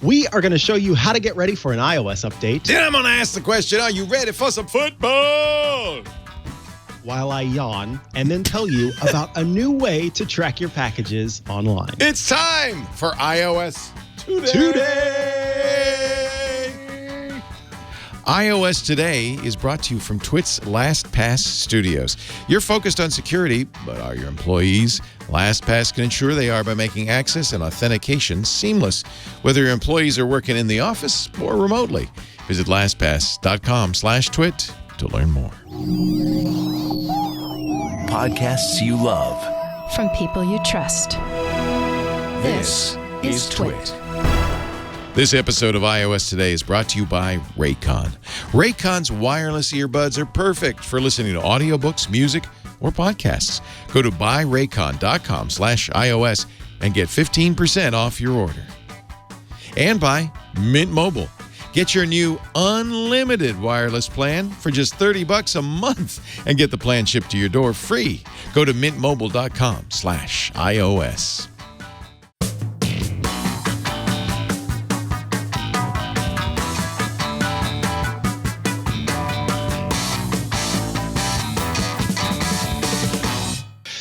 We are going to show you how to get ready for an iOS update. Then I'm going to ask the question, are you ready for some football? While I yawn, and then tell you about a new way to track your packages online. It's time for iOS Today. iOS Today is brought to you from TWiT's LastPass Studios. You're focused on security, but are your employees? LastPass can ensure they are by making access and authentication seamless, whether your employees are working in the office or remotely. Visit lastpass.com/twit to learn more. Podcasts you love. From people you trust. This is TWiT. This episode of iOS Today is brought to you by Raycon. Raycon's wireless earbuds are perfect for listening to audiobooks, music, or podcasts. Go to buyraycon.com/iOS and get 15% off your order. And by Mint Mobile. Get your new unlimited wireless plan for just $30 a month and get the plan shipped to your door free. Go to mintmobile.com/iOS.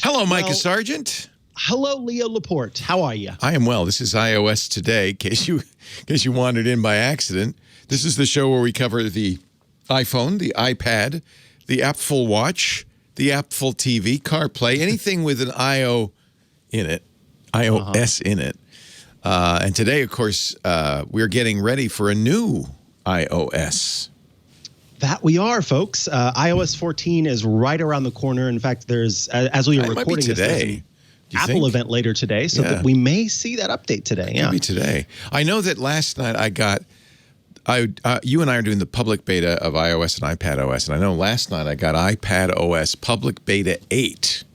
Hello, Mikah Sargent. Hello, Leo Laporte. How are you? I am well. This is iOS Today. In case you wandered in by accident, this is the show where we cover the iPhone, the iPad, the Apple Watch, the Apple TV, CarPlay, anything with an iOS in it. And today, of course, we're getting ready for a new iOS. That we are, folks. iOS 14 is right around the corner. In fact, there's, as we are recording this, there's an Apple event later today, so that we may see that update today. Maybe today. I know that last night you and I are doing the public beta of iOS and iPadOS, and I know last night I got iPadOS public beta 8.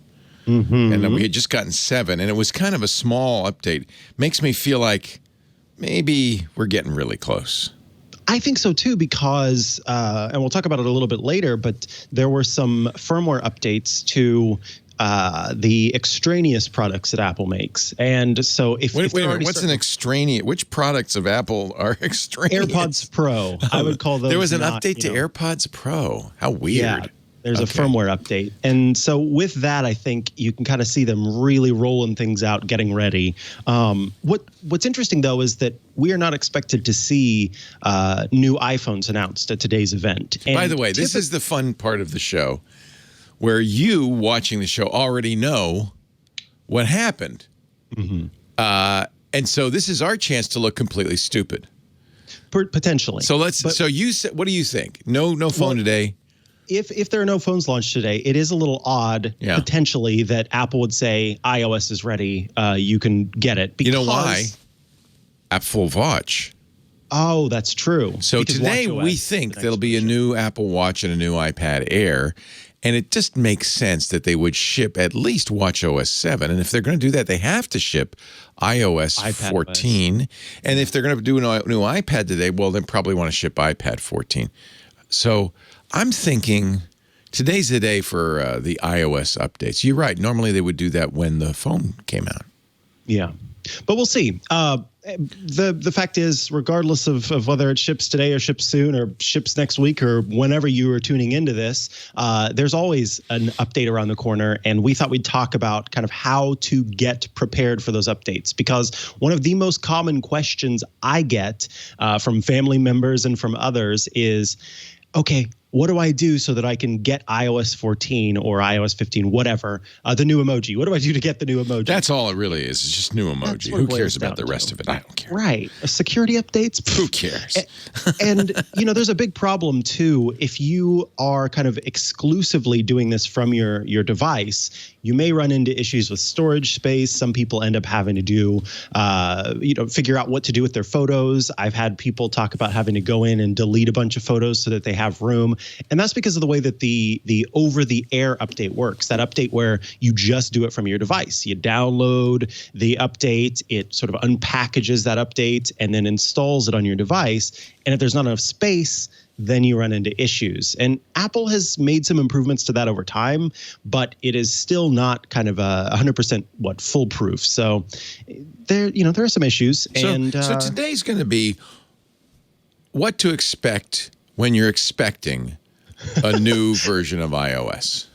Mm-hmm. And we had just gotten 7, and it was kind of a small update. Makes me feel like maybe we're getting really close. I think so, too, because, and we'll talk about it a little bit later, but there were some firmware updates to the extraneous products that Apple makes. And so if wait a minute, what's an extraneous? Which products of Apple are extraneous? AirPods Pro. I would call those. There was an update to AirPods Pro. How weird. Yeah. There's a firmware update. And so with that, I think you can kind of see them really rolling things out, getting ready. What's interesting, though, is that we are not expected to see new iPhones announced at today's event. And by the way, this is the fun part of the show where you watching the show already know what happened. Mm-hmm. And so this is our chance to look completely stupid. Potentially. So you said, what do you think? No phone today? If there are no phones launched today, it is a little odd, potentially, that Apple would say iOS is ready. You can get it. Because, you know why? Apple Watch. Oh, that's true. So because today we think there'll be a new Apple Watch and a new iPad Air, and it just makes sense that they would ship at least watchOS 7. And if they're going to do that, they have to ship iOS 14. And if they're going to do a new iPad today, well, then probably want to ship iPad 14. So I'm thinking today's the day for the iOS updates. You're right. Normally they would do that when the phone came out. Yeah. But we'll see. The fact is, regardless of whether it ships today or ships soon or ships next week or whenever you are tuning into this, there's always an update around the corner. And we thought we'd talk about kind of how to get prepared for those updates, because one of the most common questions I get from family members and from others is, okay, what do I do so that I can get iOS 14 or iOS 15, whatever, the new emoji? What do I do to get the new emoji? That's all it really is. It's just new emoji. Who cares about the rest of it? I don't care. Right. Security updates? Who cares? And there's a big problem, too. If you are kind of exclusively doing this from your device, you may run into issues with storage space. Some people end up having to do, figure out what to do with their photos. I've had people talk about having to go in and delete a bunch of photos so that they have room. And that's because of the way that the over-the-air update works, that update where you just do it from your device. You download the update, it sort of unpackages that update, and then installs it on your device. And if there's not enough space, then you run into issues. And Apple has made some improvements to that over time, but it is still not kind of 100% foolproof. So there are some issues. So today's going to be what to expect when you're expecting a new version of iOS.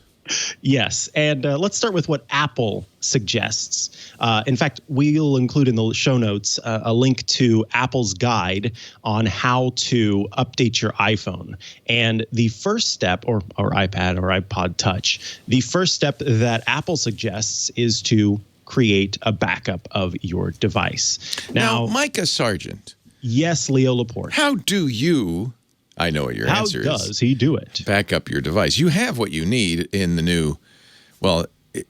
Yes, and let's start with what Apple suggests. In fact, we'll include in the show notes a link to Apple's guide on how to update your iPhone. And the first step, or iPad or iPod Touch, the first step that Apple suggests is to create a backup of your device. Now Mikah Sargent. Yes, Leo Laporte. How do you... I know what your answer is. How does he do it? Back up your device. You have what you need in the new,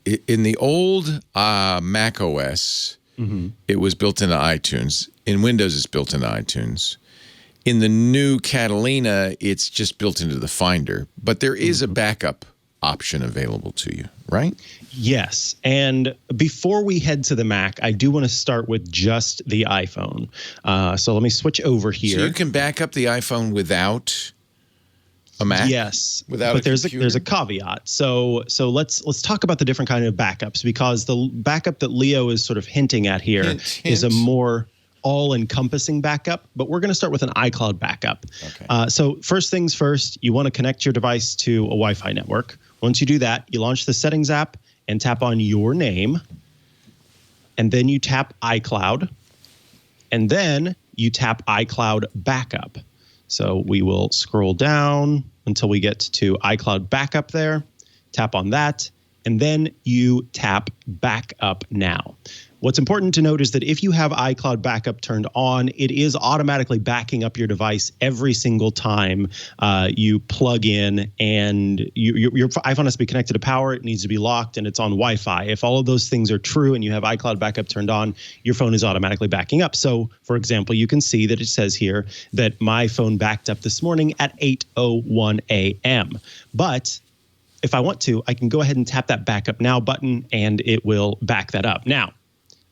in the old Mac OS, it was built into iTunes. In Windows, it's built into iTunes. In the new Catalina, it's just built into the Finder. But there is a backup option available to you, right? Yes. And before we head to the Mac, I do want to start with just the iPhone. So let me switch over here. So you can back up the iPhone without a Mac? Yes. Without but a there's a caveat. So let's talk about the different kind of backups, because the backup that Leo is sort of hinting at here is a more all-encompassing backup, but we're going to start with an iCloud backup. Okay. So first things first, you want to connect your device to a Wi-Fi network. Once you do that, you launch the Settings app and tap on your name, and then you tap iCloud, and then you tap iCloud Backup. So we will scroll down until we get to iCloud Backup there, tap on that, and then you tap Backup Now. What's important to note is that if you have iCloud Backup turned on, it is automatically backing up your device every single time you plug in, and your iPhone has to be connected to power. It needs to be locked, and it's on Wi-Fi. If all of those things are true and you have iCloud Backup turned on, your phone is automatically backing up. So, for example, you can see that it says here that my phone backed up this morning at 8:01 a.m. But if I want to, I can go ahead and tap that Backup Now button, and it will back that up. Now,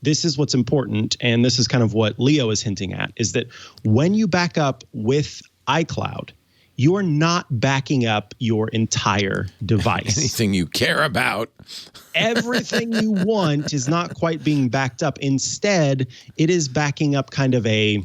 this is what's important, and this is kind of what Leo is hinting at, is that when you back up with iCloud, you're not backing up your entire device. Anything you care about. Everything you want is not quite being backed up. Instead, it is backing up kind of a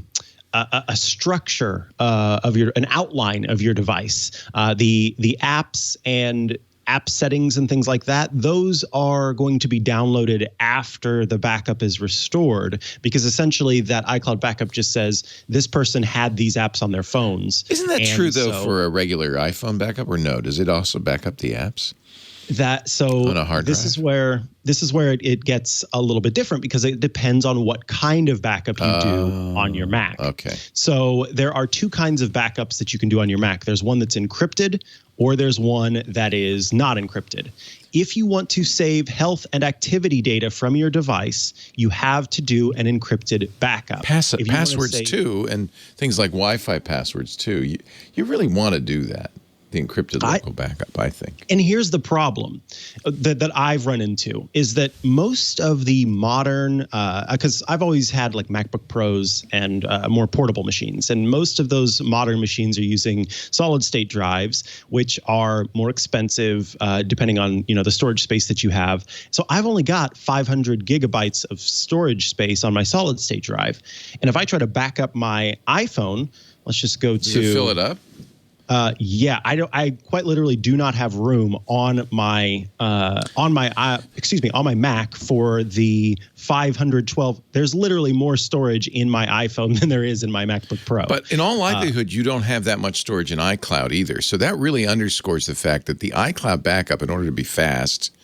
structure of an outline of your device. The apps and app settings and things like that, those are going to be downloaded after the backup is restored, because essentially that iCloud backup just says this person had these apps on their phones. Isn't that true, though, for a regular iPhone backup, or no? Does it also back up the apps? On a hard drive? This is where it gets a little bit different, because it depends on what kind of backup you do on your Mac. Okay. So there are two kinds of backups that you can do on your Mac. There's one that's encrypted, or there's one that is not encrypted. If you want to save health and activity data from your device, you have to do an encrypted backup. Passwords too, and things like Wi-Fi passwords too. You really want to do that. The encrypted local backup, I think. And here's the problem that I've run into, is that most of the modern, because I've always had like MacBook Pros and more portable machines, and most of those modern machines are using solid state drives, which are more expensive depending on the storage space that you have. So I've only got 500 gigabytes of storage space on my solid state drive, and if I try to back up my iPhone, let's just go Does it fill it up? Yeah, I quite literally do not have room on my Mac for the 512. There's literally more storage in my iPhone than there is in my MacBook Pro. But in all likelihood, you don't have that much storage in iCloud either. So that really underscores the fact that the iCloud backup, in order to be fast,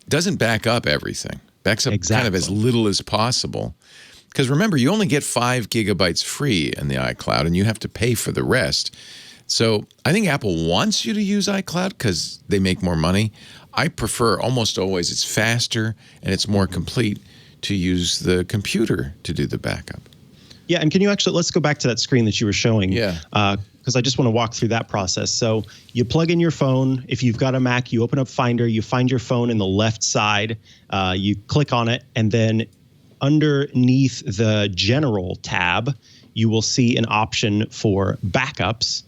doesn't back up everything. Backs up kind of as little as possible. Because remember, you only get 5 gigabytes free in the iCloud, and you have to pay for the rest. So I think Apple wants you to use iCloud because they make more money. I prefer almost always, it's faster and it's more complete to use the computer to do the backup. Yeah, and can you actually, let's go back to that screen that you were showing. Yeah. Because I just want to walk through that process. So you plug in your phone. If you've got a Mac, you open up Finder, you find your phone in the left side, you click on it, and then underneath the General tab, you will see an option for backups.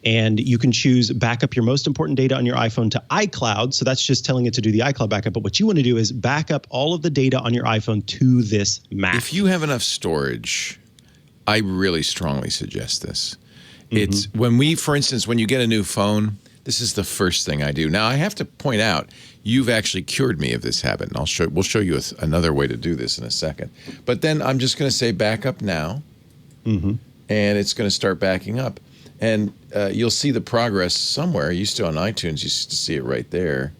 and you can choose backup your most important data on your iPhone to iCloud. So that's just telling it to do the iCloud backup. But what you want to do is back up all of the data on your iPhone to this Mac. If you have enough storage, I really strongly suggest this. It's for instance, when you get a new phone, this is the first thing I do. Now, I have to point out, you've actually cured me of this habit, and we'll show you another way to do this in a second. But then I'm just going to say backup now, and it's going to start backing up. And you'll see the progress somewhere. You used to on iTunes, you used to see it right there.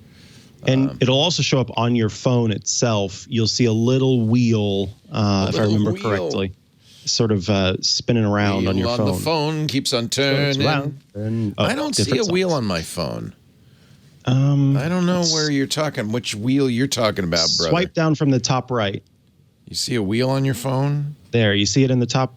And it'll also show up on your phone itself. You'll see a little wheel, if I remember correctly, sort of spinning around on your phone. The phone keeps on turning. I don't see a wheel on my phone. I don't know where you're talking, which wheel you're talking about, brother. Swipe down from the top right. You see a wheel on your phone? There, you see it in the top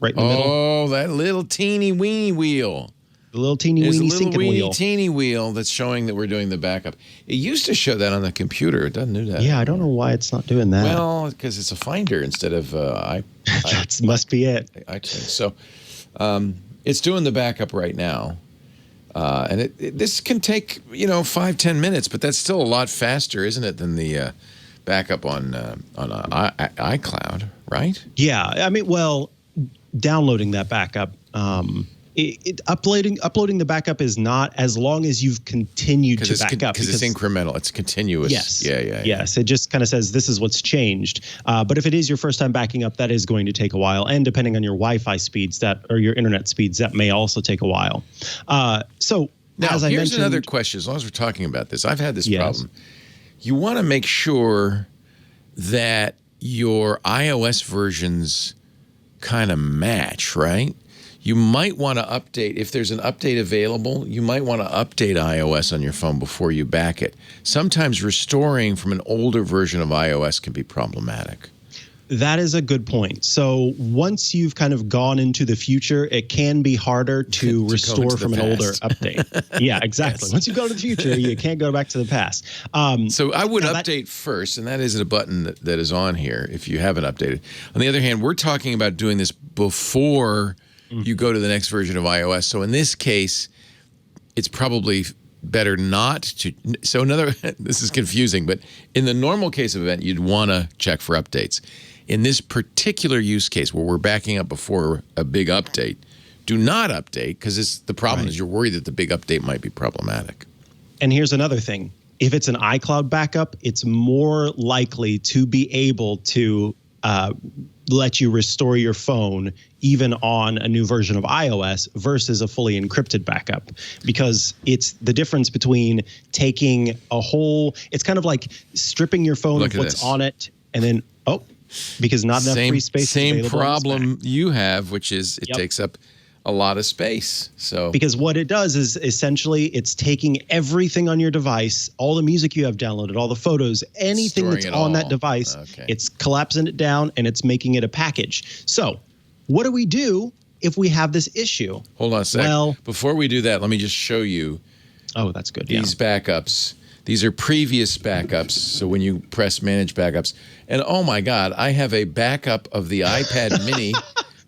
right in the middle? Oh, that little teeny weeny wheel. The little teeny weeny syncing wheel. Teeny wheel that's showing that we're doing the backup. It used to show that on the computer. It doesn't do that. Yeah, I don't know why it's not doing that. Well, because it's a Finder instead of that must be it. iTunes. So it's doing the backup right now. And this can take, 5-10 minutes, but that's still a lot faster, isn't it, than the backup on iCloud, right? Yeah, I mean, well, downloading that backup, uploading the backup is not, as long as you've continued to back up. Because it's incremental. It's continuous. Yes. Yeah. Yes. It just kind of says this is what's changed. But if it is your first time backing up, that is going to take a while. And depending on your Wi-Fi speeds or your internet speeds, that may also take a while. So now, as I here's mentioned, another question. As long as we're talking about this, I've had this problem. You want to make sure that your iOS versions kind of match, right? You might want to update, if there's an update available, you might want to update iOS on your phone before you back it. Sometimes restoring from an older version of iOS can be problematic. That is a good point. So once you've kind of gone into the future, it can be harder to restore from an older update. Yeah, exactly. Yes. Once you go to the future, you can't go back to the past. So I would update first, and that is a button that is on here if you haven't updated. On the other hand, we're talking about doing this before you go to the next version of iOS. So in this case, it's probably better not to. So this is confusing, but in the normal case of event, you'd want to check for updates. In this particular use case where we're backing up before a big update, do not update, because the problem is you're worried that the big update might be problematic. And here's another thing. If it's an iCloud backup, it's more likely to be able to let you restore your phone even on a new version of iOS versus a fully encrypted backup, because it's the difference between taking it's kind of like stripping your phone of what's on it and then, because not enough free space. Same problem you have, which is it takes up a lot of space. So because what it does is essentially it's taking everything on your device, all the music you have downloaded, all the photos, anything that's on that device, it's collapsing it down and it's making it a package. So what do we do if we have this issue? Hold on a sec. Well, before we do that, let me just show you. Oh, that's good. These backups. These are previous backups. So when you press Manage Backups, and oh my God, I have a backup of the iPad Mini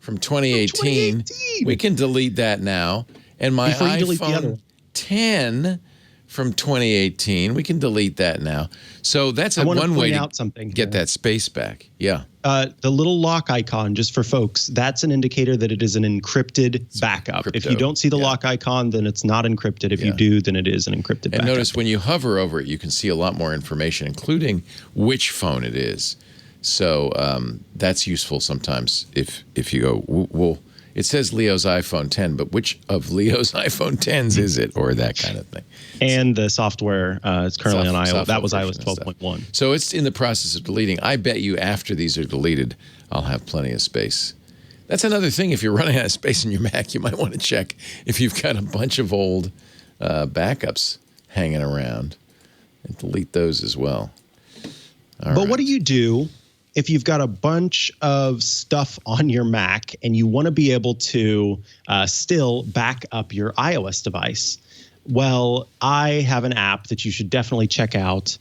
from 2018. We can delete that now. And my iPhone 10 from 2018, we can delete that now. So that's one way to get that space back. Yeah. The little lock icon, just for folks, that's an indicator that it is an encrypted backup. If you don't see the lock icon, then it's not encrypted. If you do, then it is an encrypted backup. And notice when you hover over it, you can see a lot more information, including which phone it is. So that's useful sometimes if you go, it says Leo's iPhone 10, but which of Leo's iPhone 10s is it, or that kind of thing. And the software is currently on iOS. That was iOS 12.1. So it's in the process of deleting. I bet you after these are deleted, I'll have plenty of space. That's another thing. If you're running out of space in your Mac, you might want to check if you've got a bunch of old backups hanging around and delete those as well. But what do you do if you've got a bunch of stuff on your Mac and you want to be able to still back up your iOS device? Well, I have an app that you should definitely check out.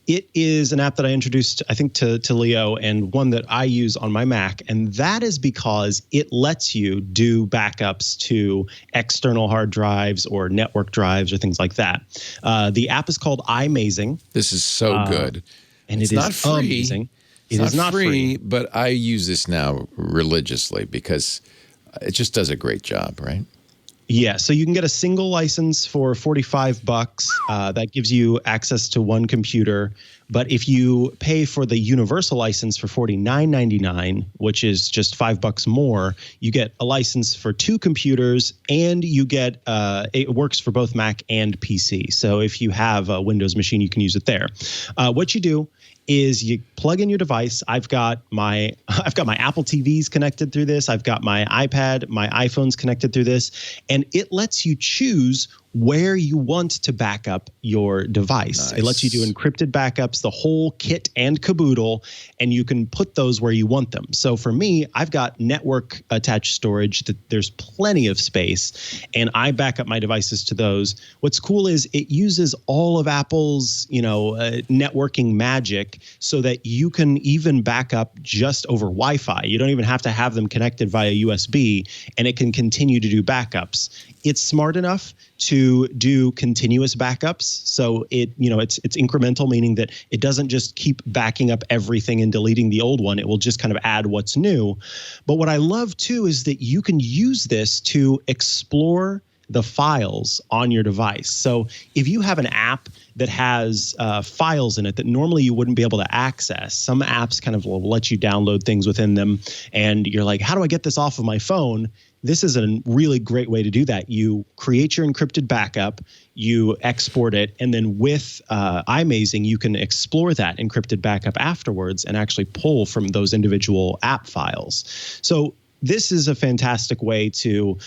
It is an app that I introduced, I think, to Leo, and one that I use on my Mac. And that is because it lets you do backups to external hard drives or network drives or things like that. The app is called iMazing. This is so good. And it's it not is free. amazing. It is not free, but I use this now religiously because it just does a great job, right? Yeah, so you can get a single license for $45. That gives you access to one computer. But if you pay for the universal license for $49.99, which is just $5 more, you get a license for 2 computers, and you get it works for both Mac and PC. So if you have a Windows machine, you can use it there. What you do is you plug in your device. I've got my Apple TVs connected through this. I've got my iPad, my iPhone's connected through this, and it lets you choose where you want to back up your device. Nice. It lets you do encrypted backups, the whole kit and caboodle, and you can put those where you want them. So for me, I've got network attached storage that there's plenty of space, and I back up my devices to those. What's cool is it uses all of Apple's, networking magic so that you can even back up just over Wi-Fi. You don't even have to have them connected via USB, and it can continue to do backups. It's smart enough to do continuous backups. So it's incremental, meaning that it doesn't just keep backing up everything and deleting the old one. It will just kind of add what's new. But what I love too is that you can use this to explore the files on your device. So if you have an app that has files in it that normally you wouldn't be able to access, some apps kind of will let you download things within them, and you're like, how do I get this off of my phone? This is a really great way to do that. You create your encrypted backup, you export it, and then with iMazing, you can explore that encrypted backup afterwards and actually pull from those individual app files. So this is a fantastic way to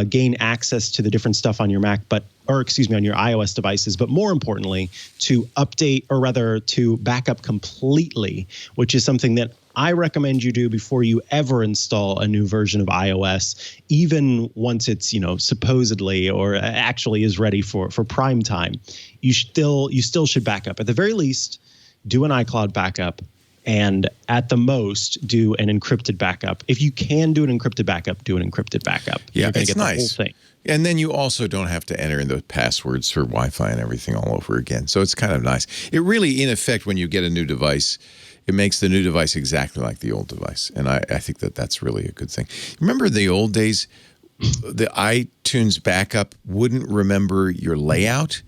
gain access to the different stuff on your Mac, on your iOS devices, but more importantly, to update, or rather to back up completely, which is something that I recommend you do before you ever install a new version of iOS, even once it's, supposedly or actually is ready for prime time. You still should back up. At the very least, do an iCloud backup, and at the most, do an encrypted backup. If you can do an encrypted backup, do an encrypted backup. Yeah, You're gonna it's get nice. The whole thing. And then you also don't have to enter in the passwords for Wi-Fi and everything all over again. So it's kind of nice. It really, in effect, when you get a new device, it makes the new device exactly like the old device. And I think that that's really a good thing. Remember the old days, the iTunes backup wouldn't remember your layout?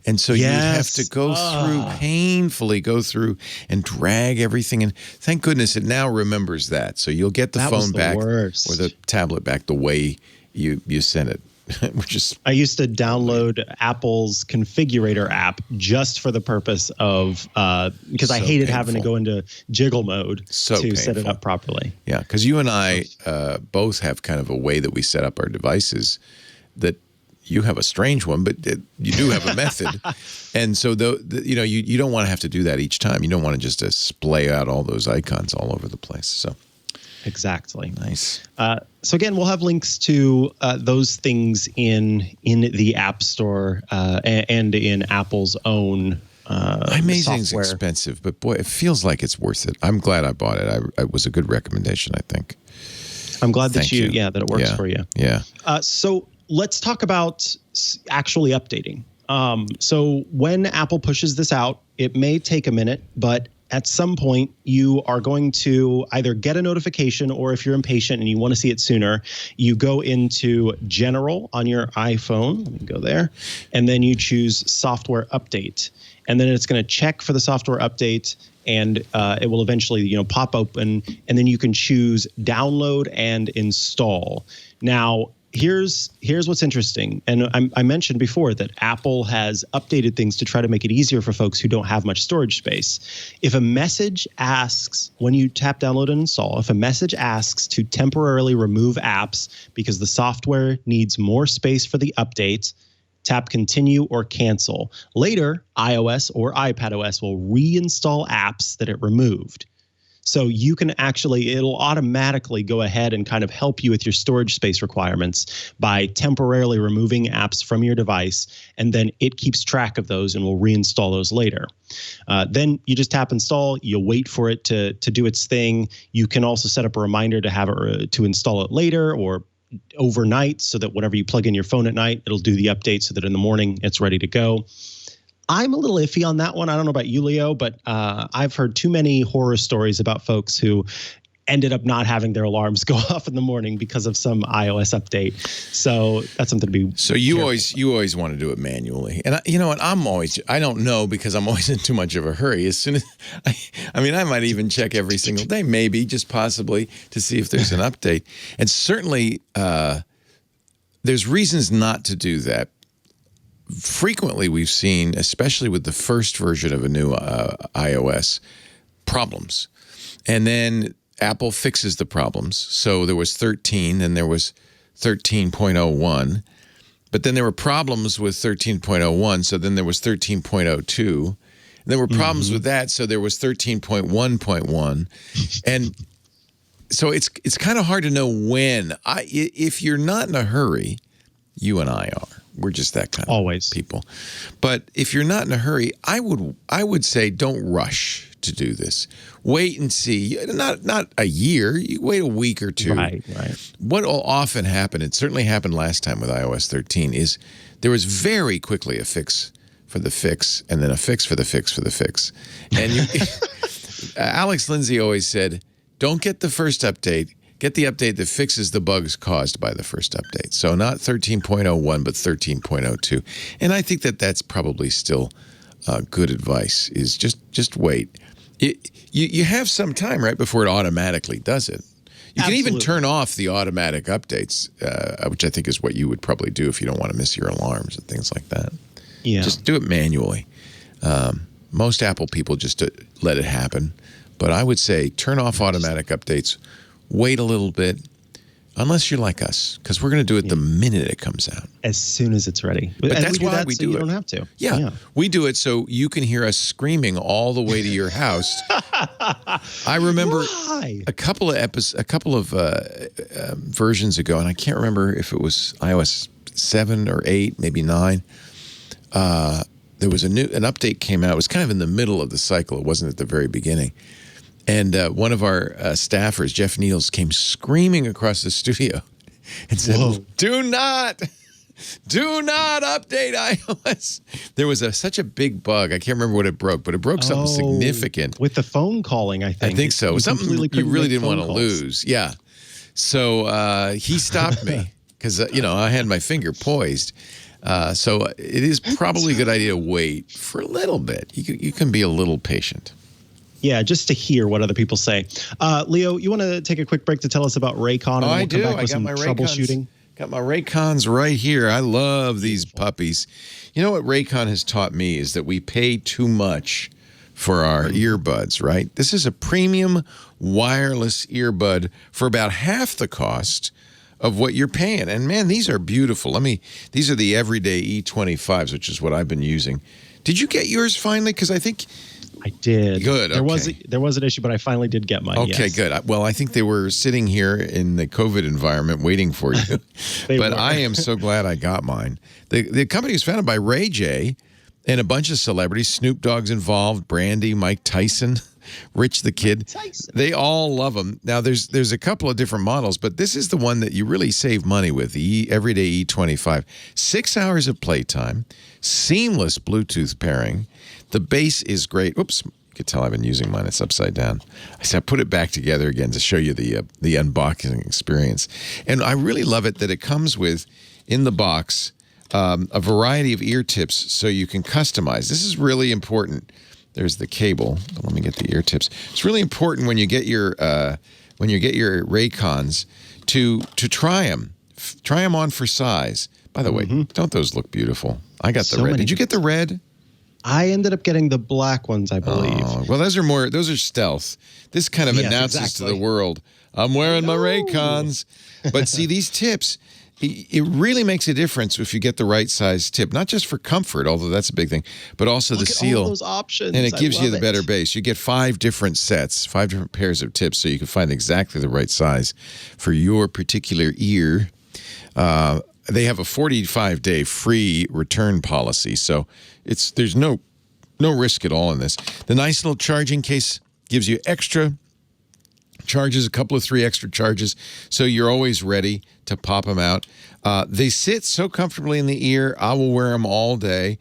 And so you'd have to painfully go through and drag everything. And thank goodness it now remembers that. So you'll get the phone back or the tablet back the way you sent it. Which is, I used to download Apple's configurator app just for the purpose of because I hated having to go into jiggle mode to set it up properly. Yeah, because you and I both have kind of a way that we set up our devices that you have a strange one, but you do have a method. And so you don't want to have to do that each time. You don't want to just splay out all those icons all over the place. So. Exactly. Nice. So again, we'll have links to those things in the App Store and in Apple's own iMazing's software. Expensive, but boy, it feels like it's worth it. I'm glad I bought it. It was a good recommendation, I think. I'm glad that that it works for you. Yeah. So let's talk about actually updating. So when Apple pushes this out, it may take a minute, but at some point, you are going to either get a notification, or if you're impatient and you want to see it sooner, you go into General on your iPhone. Let me go there. And then you choose Software Update. And then it's going to check for the software update, and it will eventually pop open. And then you can choose Download and Install. Now, here's what's interesting. And I mentioned before that Apple has updated things to try to make it easier for folks who don't have much storage space. If a message asks, when you tap download and install, if a message asks to temporarily remove apps because the software needs more space for the update, tap continue or cancel. Later, iOS or iPadOS will reinstall apps that it removed. So you can it'll automatically go ahead and kind of help you with your storage space requirements by temporarily removing apps from your device, and then it keeps track of those and will reinstall those later. Then you just tap install, you wait for it to do its thing. You can also set up a reminder to have it to install it later or overnight, so that whenever you plug in your phone at night, it'll do the update so that in the morning it's ready to go. I'm a little iffy on that one. I don't know about you, Leo, but I've heard too many horror stories about folks who ended up not having their alarms go off in the morning because of some iOS update. So that's something to be. So you always want to do it manually, and you know what? I don't know, because I'm always in too much of a hurry. As soon as I might even check every single day, maybe just possibly to see if there's an update. And certainly, there's reasons not to do that. Frequently, we've seen, especially with the first version of a new iOS, problems. And then Apple fixes the problems. So there was 13, and there was 13.01. But then there were problems with 13.01, so then there was 13.02. And there were problems with that, so there was 13.1.1. And so it's kind of hard to know when. If you're not in a hurry, you and I are. We're just that kind of people. But if you're not in a hurry, I would say don't rush to do this. Wait and see. Not a year. You wait a week or two. Right. What will often happen, it certainly happened last time with iOS 13, is there was very quickly a fix for the fix, and then a fix for the fix for the fix. And Alex Lindsay always said, don't get the first update. Get the update that fixes the bugs caused by the first update. So not 13.01, but 13.02. And I think that's probably still good advice, is just wait. You have some time, right, before it automatically does it. You can even turn off the automatic updates, which I think is what you would probably do if you don't want to miss your alarms and things like that. Yeah. Just do it manually. Most Apple people just let it happen. But I would say turn off automatic updates. Wait a little bit, unless you're like us, because we're going to do it the minute it comes out. As soon as it's ready. But that's why we do it. You don't have to. Yeah, we do it so you can hear us screaming all the way to your house. I remember a couple of versions ago, and I can't remember if it was iOS 7 or 8, maybe 9. There was an update came out. It was kind of in the middle of the cycle. It wasn't at the very beginning. And one of our staffers, Jeff Niels, came screaming across the studio and said, "Whoa. Do not update iOS." There was such a big bug. I can't remember what it broke, but it broke something significant. With the phone calling, I think. I think so. Something you really didn't want to lose. Yeah. So he stopped me because, I had my finger poised. So it is probably a good idea to wait for a little bit. You can be a little patient. Yeah, just to hear what other people say. Leo, you want to take a quick break to tell us about Raycon? And I do. Come back with some troubleshooting. Got my Raycons right here. I love these puppies. You know what Raycon has taught me is that we pay too much for our earbuds, right? This is a premium wireless earbud for about half the cost of what you're paying. And man, these are beautiful. These are the everyday E25s, which is what I've been using. Did you get yours finally? Because I think I did. Good. There was an issue, but I finally did get mine. Okay, yes. Good. Well, I think they were sitting here in the COVID environment waiting for you. But I am so glad I got mine. The company was founded by Ray J and a bunch of celebrities. Snoop Dogg's involved, Brandy, Mike Tyson, Rich the Kid. They all love them. Now, there's a couple of different models, but this is the one that you really save money with, the Everyday E25. 6 hours of playtime, seamless Bluetooth pairing. The bass is great. Oops, you can tell I've been using mine. It's upside down. I put it back together again to show you the unboxing experience. And I really love it that it comes with, in the box, a variety of ear tips so you can customize. This is really important. There's the cable. Let me get the ear tips. It's really important when you get your Raycons to try them. Try them on for size. By the way, don't those look beautiful? I got the red. Did you get the red? I ended up getting the black ones, I believe. Oh, well, those are stealth. This kind of announces to the world, I'm wearing my Raycons. But see, these tips, it really makes a difference if you get the right size tip, not just for comfort, although that's a big thing, but also Look the at seal. all those options. And it gives you the it. better base. You get 5 different sets, 5 different pairs of tips, so you can find exactly the right size for your particular ear. They have a 45-day free return policy, so there's no risk at all in this. The nice little charging case gives you extra charges, a couple of 3 extra charges, so you're always ready to pop them out. They sit so comfortably in the ear. I will wear them all day.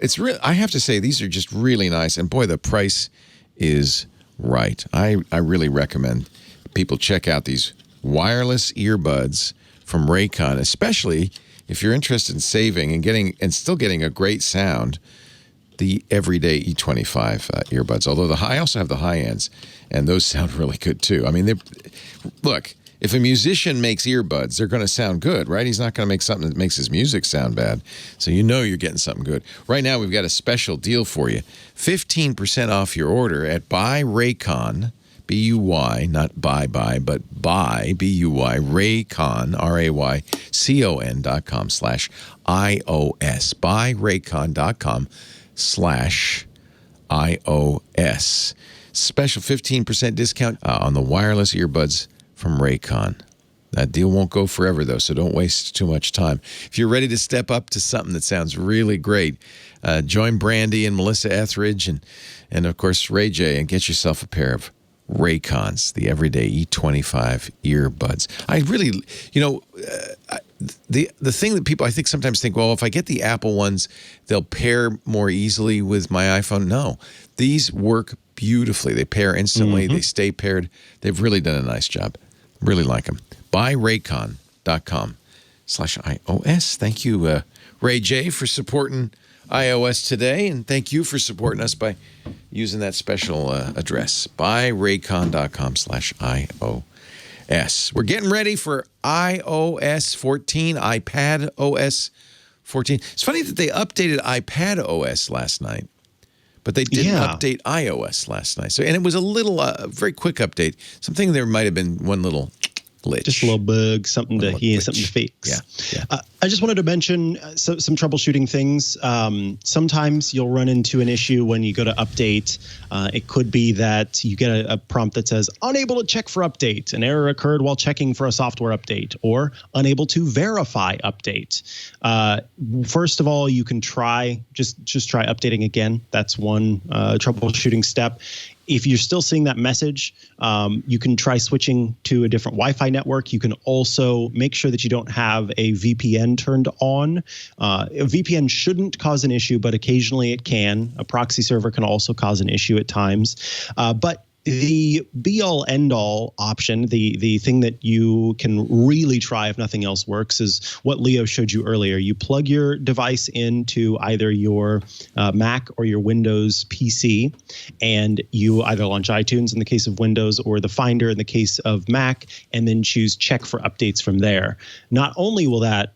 It's real. I have to say, these are just really nice, and boy, the price is right. I really recommend people check out these wireless earbuds from Raycon, especially if you're interested in saving and still getting a great sound. The everyday E25 earbuds, although I also have the high ends, and those sound really good too. I mean, look, if a musician makes earbuds, they're going to sound good, right? He's not going to make something that makes his music sound bad. So you're getting something good. Right now, we've got a special deal for you. 15% off your order at Buy Raycon, B-U-Y, not buy, but buy, B-U-Y, Raycon, RAYCON.com/iOS. BuyRaycon.com/iOS. Special 15% discount on the wireless earbuds from Raycon. That deal won't go forever, though, so don't waste too much time. If you're ready to step up to something that sounds really great, join Brandy and Melissa Etheridge and of course, Ray J, and get yourself a pair of Raycons, the everyday E25 earbuds. I really, the thing that people I think sometimes think, well, if I get the Apple ones, they'll pair more easily with my iPhone. No, these work beautifully. They pair instantly. They stay paired. They've really done a nice job. Really like them. BuyRaycon.com/iOS. Thank you, Ray J, for supporting iOS today, and thank you for supporting us by using that special address, BuyRaycon.com/iOS. We're getting ready for iOS 14, iPad OS 14. It's funny that they updated iPad OS last night, but they didn't update iOS last night. And it was a little, very quick update. Something there might have been one little glitch. Just a little bug, something to fix. Yeah. I just wanted to mention some troubleshooting things. Sometimes you'll run into an issue when you go to update. It could be that you get a prompt that says, unable to check for update. An error occurred while checking for a software update, or unable to verify update. First of all, you can just try updating again. That's one troubleshooting step. If you're still seeing that message, you can try switching to a different Wi-Fi network. You can also make sure that you don't have a VPN turned on. A VPN shouldn't cause an issue, but occasionally it can. A proxy server can also cause an issue at times. But the be-all, end-all option, the thing that you can really try if nothing else works, is what Leo showed you earlier. You plug your device into either your Mac or your Windows PC, and you either launch iTunes in the case of Windows or the Finder in the case of Mac, and then choose check for updates from there. Not only will that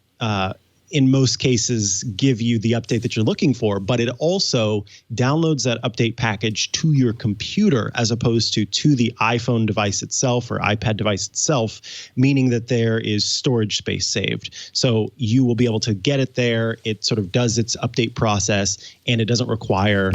in most cases give you the update that you're looking for, but it also downloads that update package to your computer as opposed to the iPhone device itself or iPad device itself, meaning that there is storage space saved. So you will be able to get it there. It sort of does its update process, and it doesn't require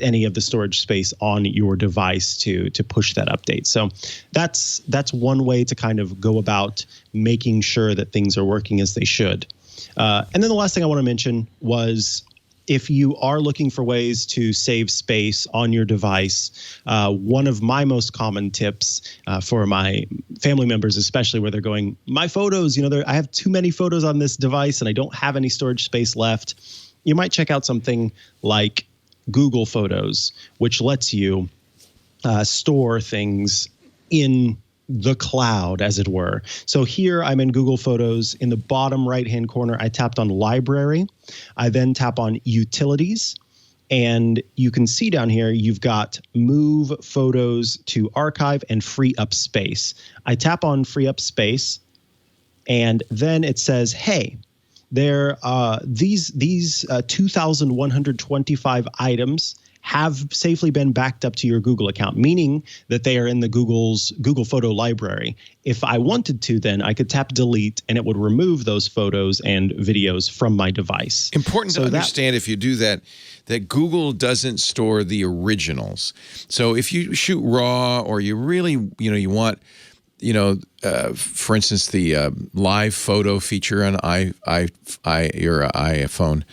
any of the storage space on your device to push that update. So that's one way to kind of go about making sure that things are working as they should. And then the last thing I want to mention was, if you are looking for ways to save space on your device, one of my most common tips for my family members, especially where they're going, my photos, I have too many photos on this device and I don't have any storage space left. You might check out something like Google Photos, which lets you store things in the cloud, as it were. So here I'm in Google Photos. In the bottom right-hand corner, I tapped on Library. I then tap on Utilities. And you can see down here, you've got Move Photos to Archive and Free Up Space. I tap on Free Up Space, and then it says, hey, these 2,125 items have safely been backed up to your Google account, meaning that they are in the Google Photo library. If I wanted to, then I could tap delete and it would remove those photos and videos from my device. Important to understand if you do that Google doesn't store the originals. So if you shoot RAW or you really, you want, for instance, the live photo feature on your iPhone,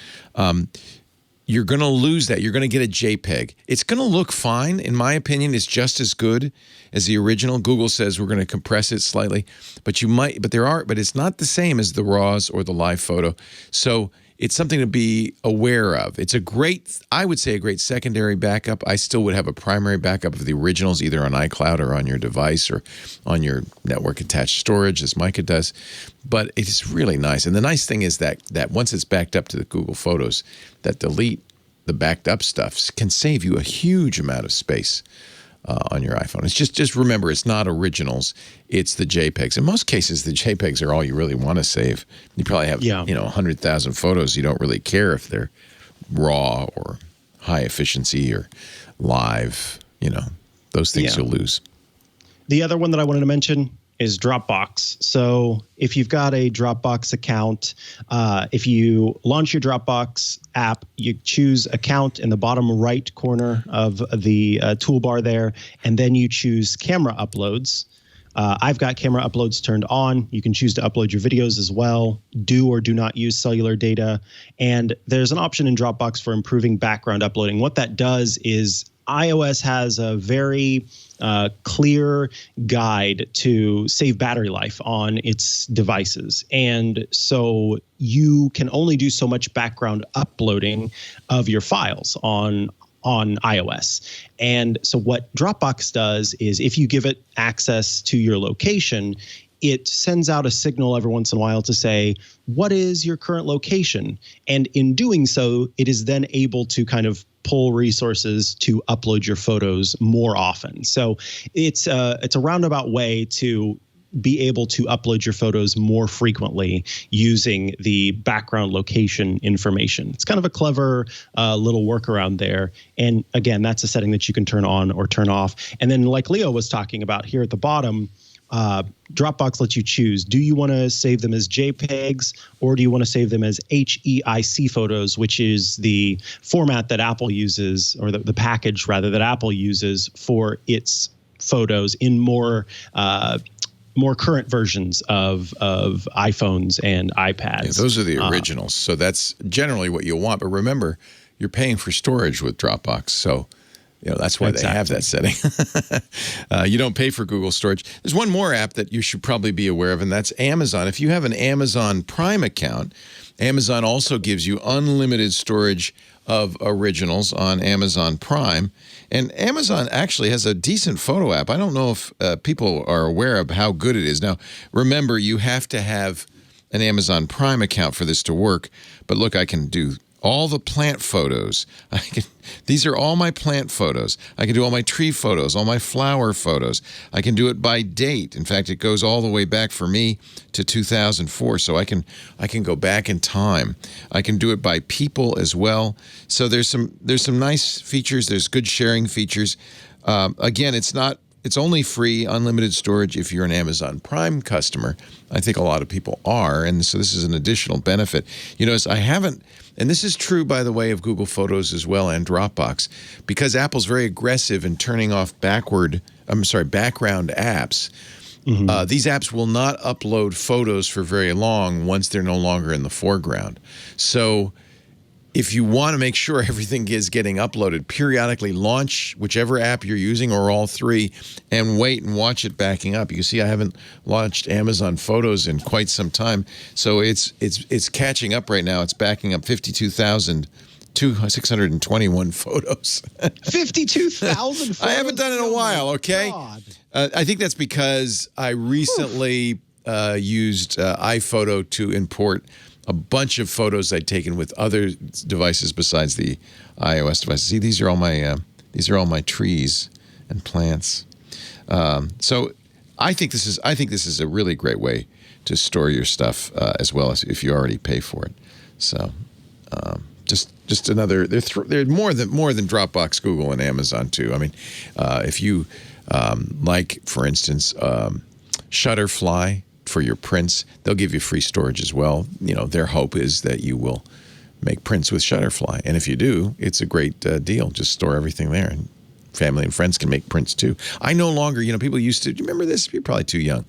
you're going to lose that. You're going to get a JPEG. It's going to look fine. In my opinion, it's just as good as the original. Google says we're going to compress it slightly, but it's not the same as the RAWs or the live photo. So it's something to be aware of. It's I would say a great secondary backup. I still would have a primary backup of the originals, either on iCloud or on your device or on your network attached storage, as Mikah does. But it is really nice. And the nice thing is that once it's backed up to the Google Photos, that delete the backed up stuff can save you a huge amount of space on your iPhone. It's just remember, it's not originals, it's the JPEGs. In most cases, the JPEGs are all you really want to save. You probably have 100,000 photos. You don't really care if they're raw or high efficiency or live. Those things you'll lose. The other one that I wanted to mention is Dropbox. So if you've got a Dropbox account, if you launch your Dropbox app, you choose account in the bottom right corner of the toolbar there, and then you choose camera uploads. I've got camera uploads turned on. You can choose to upload your videos as well. Do or do not use cellular data. And there's an option in Dropbox for improving background uploading. What that does is iOS has a very clear guide to save battery life on its devices. And so you can only do so much background uploading of your files on iOS. And so what Dropbox does is if you give it access to your location, it sends out a signal every once in a while to say, what is your current location? And in doing so, it is then able to kind of pull resources to upload your photos more often. So it's a roundabout way to be able to upload your photos more frequently using the background location information. It's kind of a clever little workaround there. And again, that's a setting that you can turn on or turn off. And then like Leo was talking about here at the bottom, Dropbox lets you choose. Do you want to save them as JPEGs or do you want to save them as HEIC photos, which is the format that Apple uses, or the package rather that Apple uses for its photos in more current versions of iPhones and iPads. Yeah, those are the originals. So that's generally what you'll want. But remember, you're paying for storage with Dropbox. So that's why they have that setting. You don't pay for Google storage. There's one more app that you should probably be aware of, and that's Amazon. If you have an Amazon Prime account, Amazon also gives you unlimited storage of originals on Amazon Prime. And Amazon actually has a decent photo app. I don't know if people are aware of how good it is. Now, remember, you have to have an Amazon Prime account for this to work. But look, I can do all the plant photos. These are all my plant photos. I can do all my tree photos, all my flower photos. I can do it by date. In fact, it goes all the way back for me to 2004, so I can go back in time. I can do it by people as well. So there's some nice features. There's good sharing features. Again, it's only free, unlimited storage if you're an Amazon Prime customer. I think a lot of people are, and so this is an additional benefit. And this is true, by the way, of Google Photos as well and Dropbox, because Apple's very aggressive in turning off background apps. Mm-hmm. These apps will not upload photos for very long once they're no longer in the foreground. So if you want to make sure everything is getting uploaded, periodically launch whichever app you're using or all three and wait and watch it backing up. You can see I haven't launched Amazon Photos in quite some time. So it's catching up right now. It's backing up 52,621 photos. 52,000 photos? I haven't done it in a while, okay? I think that's because I recently used iPhoto to import a bunch of photos I'd taken with other devices besides the iOS devices. See, these are all my trees and plants. So I think this is a really great way to store your stuff as well as if you already pay for it. So just just another. They're more than Dropbox, Google, and Amazon too. I mean, if you like, for instance, Shutterfly for your prints, they'll give you free storage as well. You know, their hope is that you will make prints with Shutterfly, and if you do, it's a great deal. Just store everything there, and family and friends can make prints too. I no longer, you know, people used to. Do you remember this? You're probably too young.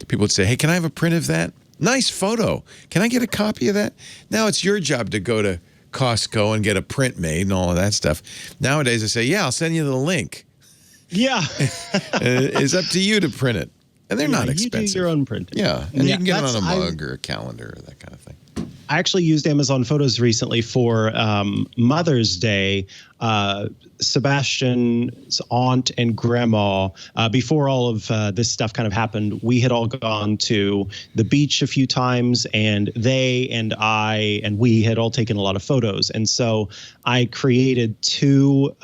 People would say, "Hey, can I have a print of that? Nice photo. Can I get a copy of that?" Now it's your job to go to Costco and get a print made and all of that stuff. Nowadays, I say, "Yeah, I'll send you the link." Yeah. It's up to you to print it. And they're not expensive. You do your own printing. Yeah. And you can get it on a mug or a calendar or that kind of thing. I actually used Amazon Photos recently for Mother's Day. Sebastian's aunt and grandma, before all of this stuff kind of happened, we had all gone to the beach a few times, and they and I and we had all taken a lot of photos. And so I created two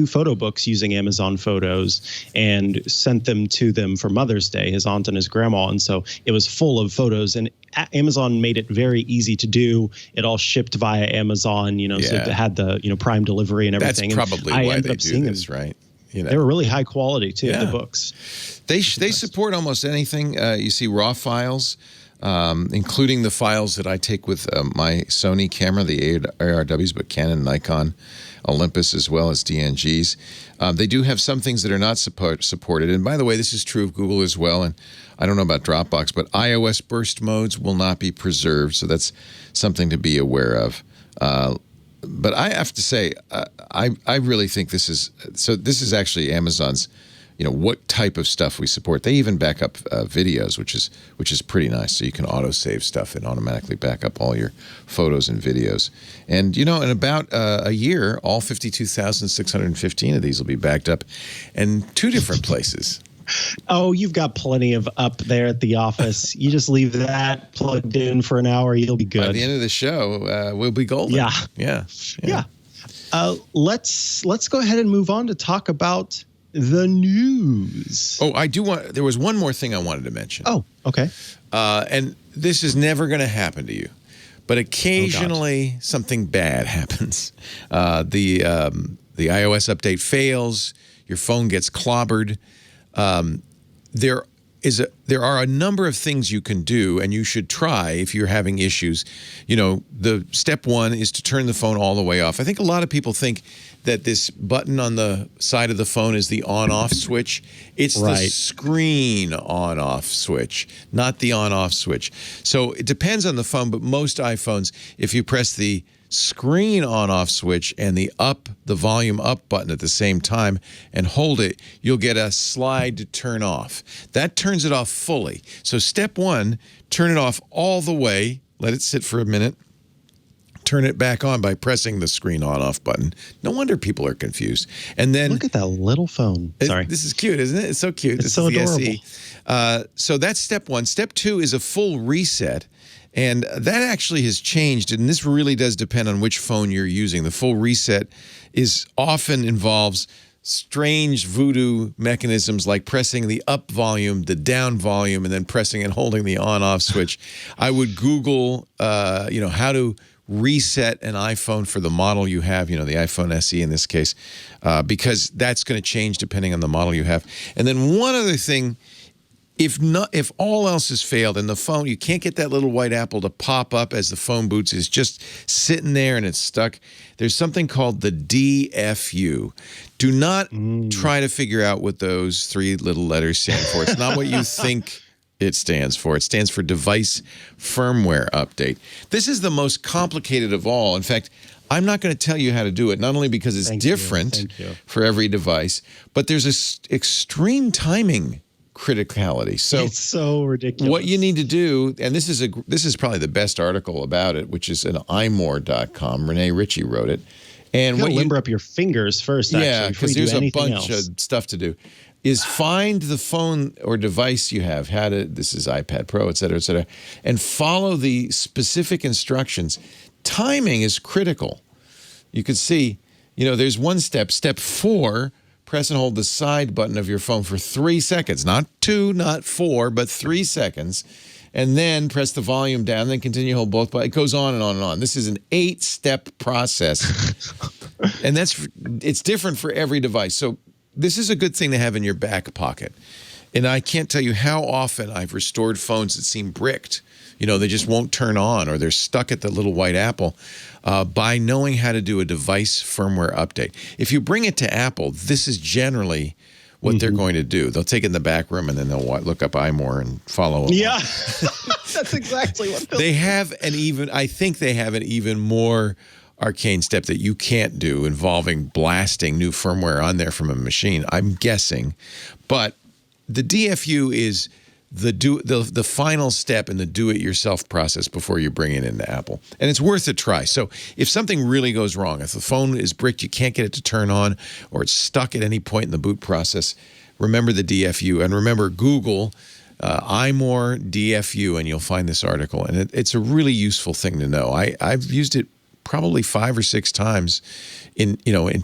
photo books using Amazon Photos and sent them to them for Mother's Day, his aunt and his grandma. And so it was full of photos, and Amazon made it very easy to do. It all shipped via Amazon, you know, so it had the, you know, Prime delivery and everything. That's probably why they do this, right? You know, they were really high quality too, the books. They support almost anything. You see raw files, including the files that I take with my Sony camera, the ARWs, but Canon, Nikon, Olympus, as well as DNGs. They do have some things that are not supported. And by the way, this is true of Google as well. And I don't know about Dropbox, but iOS burst modes will not be preserved. So that's something to be aware of. But I have to say, I really think this is actually Amazon's, you know, what type of stuff we support. They even back up videos, which is pretty nice. So you can auto-save stuff and automatically back up all your photos and videos. And, you know, in about a year, all 52,615 of these will be backed up in 2 different places. Oh, you've got plenty of up there at the office. You just leave that plugged in for an hour, you'll be good. By the end of the show, we'll be golden. Yeah. Let's go ahead and move on to talk about the news. Oh, there was one more thing I wanted to mention. Oh, okay. And this is never going to happen to you, but occasionally something bad happens. The iOS update fails. Your phone gets clobbered. There are a number of things you can do, and you should try if you're having issues. You know, the step one is to turn the phone all the way off. I think a lot of people think that this button on the side of the phone is the on-off switch. It's the screen on-off switch, not the on-off switch. So it depends on the phone, but most iPhones, if you press the screen on-off switch and the volume up button at the same time and hold it, you'll get a slide to turn off. That turns it off fully. So step one, turn it off all the way, let it sit for a minute, turn it back on by pressing the screen on-off button. No wonder people are confused. And then look at that little phone. Sorry. This is cute, isn't it? It's so cute. It's so adorable. So that's step one. Step two is a full reset. And that actually has changed, and this really does depend on which phone you're using. The full reset often involves strange voodoo mechanisms like pressing the up volume, the down volume, and then pressing and holding the on-off switch. I would Google, how to reset an iPhone for the model you have, the iPhone SE in this case, because that's going to change depending on the model you have. And then one other thing, if all else has failed and the phone, you can't get that little white apple to pop up as the phone boots, is just sitting there and it's stuck, there's something called the DFU. Do not try to figure out what those 3 little letters stand for. It's not what you think it stands for. It stands for Device Firmware Update. This is the most complicated of all. In fact, I'm not going to tell you how to do it, not only because it's different for every device, but there's this extreme timing criticality. So it's so ridiculous. What you need to do, and this is probably the best article about it, which is an imore.com. Renee Ritchie wrote it. And you limber up your fingers first, because there's a bunch of stuff to do. Is find the phone or device you have, this is iPad Pro, et cetera, and follow the specific instructions. Timing is critical. You could see, there's one step. Step 4, press and hold the side button of your phone for 3 seconds. Not 2, not 4, but 3 seconds. and then press the volume down, then continue to hold both buttons. It goes on and on and on. This is an 8-step process. And it's different for every device. So this is a good thing to have in your back pocket. And I can't tell you how often I've restored phones that seem bricked. You know, they just won't turn on, or they're stuck at the little white apple, by knowing how to do a device firmware update. If you bring it to Apple, this is generally what they're going to do. They'll take it in the back room, and then they'll look up iMore and follow along. Yeah, that's exactly what they have. I think they have an even more arcane step that you can't do, involving blasting new firmware on there from a machine, I'm guessing. But the DFU is the final step in the do-it-yourself process before you bring it into Apple. And it's worth a try. So if something really goes wrong, if the phone is bricked, you can't get it to turn on, or it's stuck at any point in the boot process, remember the DFU. And remember, Google iMore DFU, and you'll find this article. And it's a really useful thing to know. I've used it probably 5 or 6 times in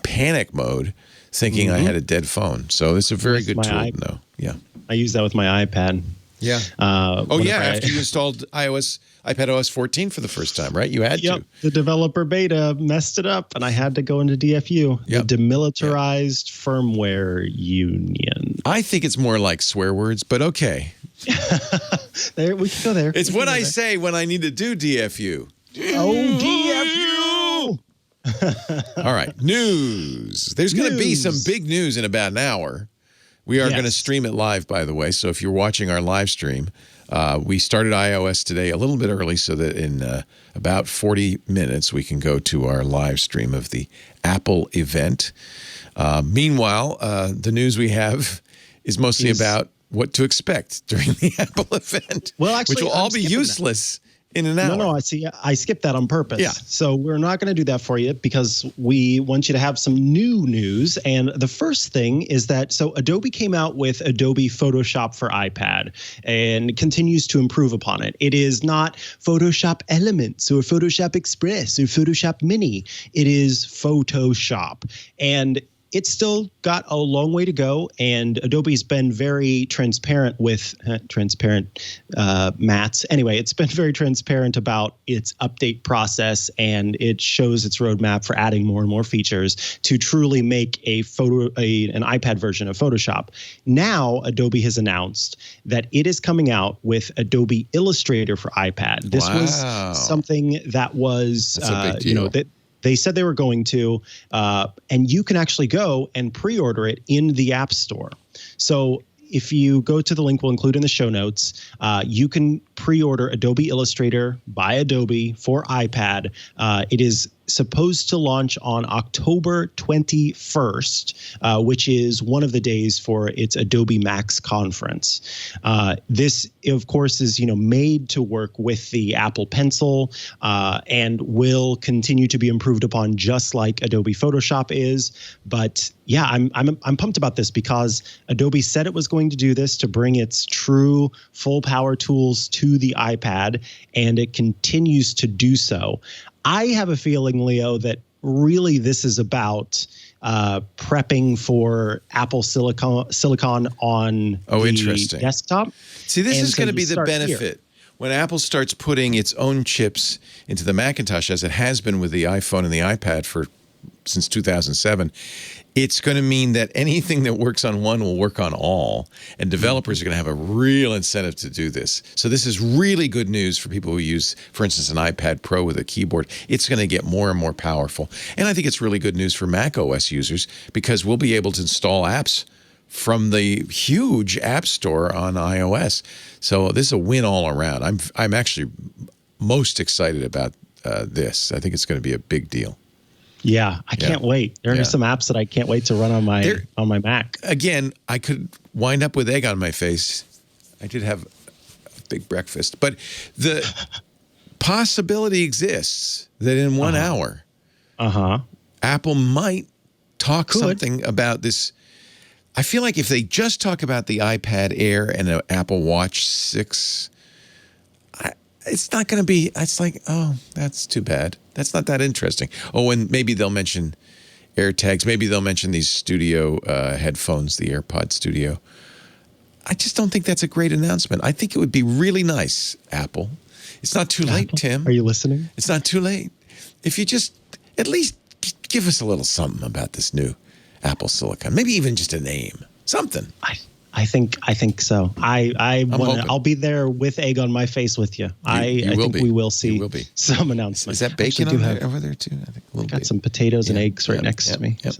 panic mode, thinking I had a dead phone. So it's a very good tool to know. Yeah. I use that with my iPad. Yeah. After you installed iPadOS 14 for the first time, right? You had to. The developer beta messed it up, and I had to go into DFU, the Demilitarized Firmware Union. I think it's more like swear words, but okay. We can go there. It's what I say when I need to do DFU. Oh, DFU! All right, news. There's going to be some big news in about an hour. We are going to stream it live, by the way. So if you're watching our live stream, we started iOS today a little bit early so that in about 40 minutes we can go to our live stream of the Apple event. Meanwhile, the news we have is mostly about what to expect during the Apple event, which will all be useless in an hour. No, I skipped that on purpose. Yeah. So we're not going to do that for you because we want you to have some new news. And the first thing is that, Adobe came out with Adobe Photoshop for iPad and continues to improve upon it. It is not Photoshop Elements or Photoshop Express or Photoshop Mini. It is Photoshop. And it's still got a long way to go, and Adobe's been very transparent with Mats. Anyway, it's been very transparent about its update process, and it shows its roadmap for adding more and more features to truly make an iPad version of Photoshop. Now, Adobe has announced that it is coming out with Adobe Illustrator for iPad. This was something that was, that's a big deal. They said they were going to, and you can actually go and pre-order it in the App Store. So if you go to the link we'll include in the show notes, you can pre-order Adobe Illustrator by Adobe for iPad. It is supposed to launch on October 21st, which is one of the days for its Adobe Max conference. This, of course, is made to work with the Apple Pencil and will continue to be improved upon, just like Adobe Photoshop is. But yeah, I'm pumped about this because Adobe said it was going to do this to bring its true full power tools to the iPad, and it continues to do so. I have a feeling, Leo, that really this is about prepping for Apple Silicon on the desktop. See, this is going to be the benefit. Here. When Apple starts putting its own chips into the Macintosh, as it has been with the iPhone and the iPad since 2007, it's going to mean that anything that works on one will work on all, and developers are going to have a real incentive to do this. So this is really good news for people who use, for instance, an iPad Pro with a keyboard. It's going to get more and more powerful. And I think it's really good news for Mac OS users because we'll be able to install apps from the huge app store on iOS. So this is a win all around. I'm actually most excited about this. I think it's going to be a big deal. Yeah, I can't wait. There are some apps that I can't wait to run on my Mac. Again, I could wind up with egg on my face. I did have a big breakfast. But the possibility exists that in 1 hour, Apple might talk something about this. I feel like if they just talk about the iPad Air and an Apple Watch 6, it's not going to be, it's like, oh, that's too bad. That's not that interesting. Oh, and maybe they'll mention AirTags. Maybe they'll mention these studio headphones, the AirPod Studio. I just don't think that's a great announcement. I think it would be really nice, Apple. It's not too late, Tim. Are you listening? It's not too late. If you just at least give us a little something about this new Apple Silicon, maybe even just a name, something. I think so. I'll be there with egg on my face with you. I think we will see some announcement. Is that bacon over there too? I think a little got bit. some potatoes and eggs right next to me. Yep.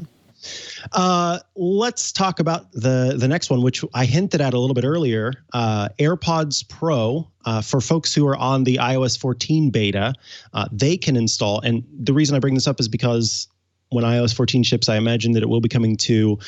Let's talk about the next one, which I hinted at a little bit earlier. AirPods Pro, for folks who are on the iOS 14 beta, they can install. And the reason I bring this up is because when iOS 14 ships, I imagine that it will be coming to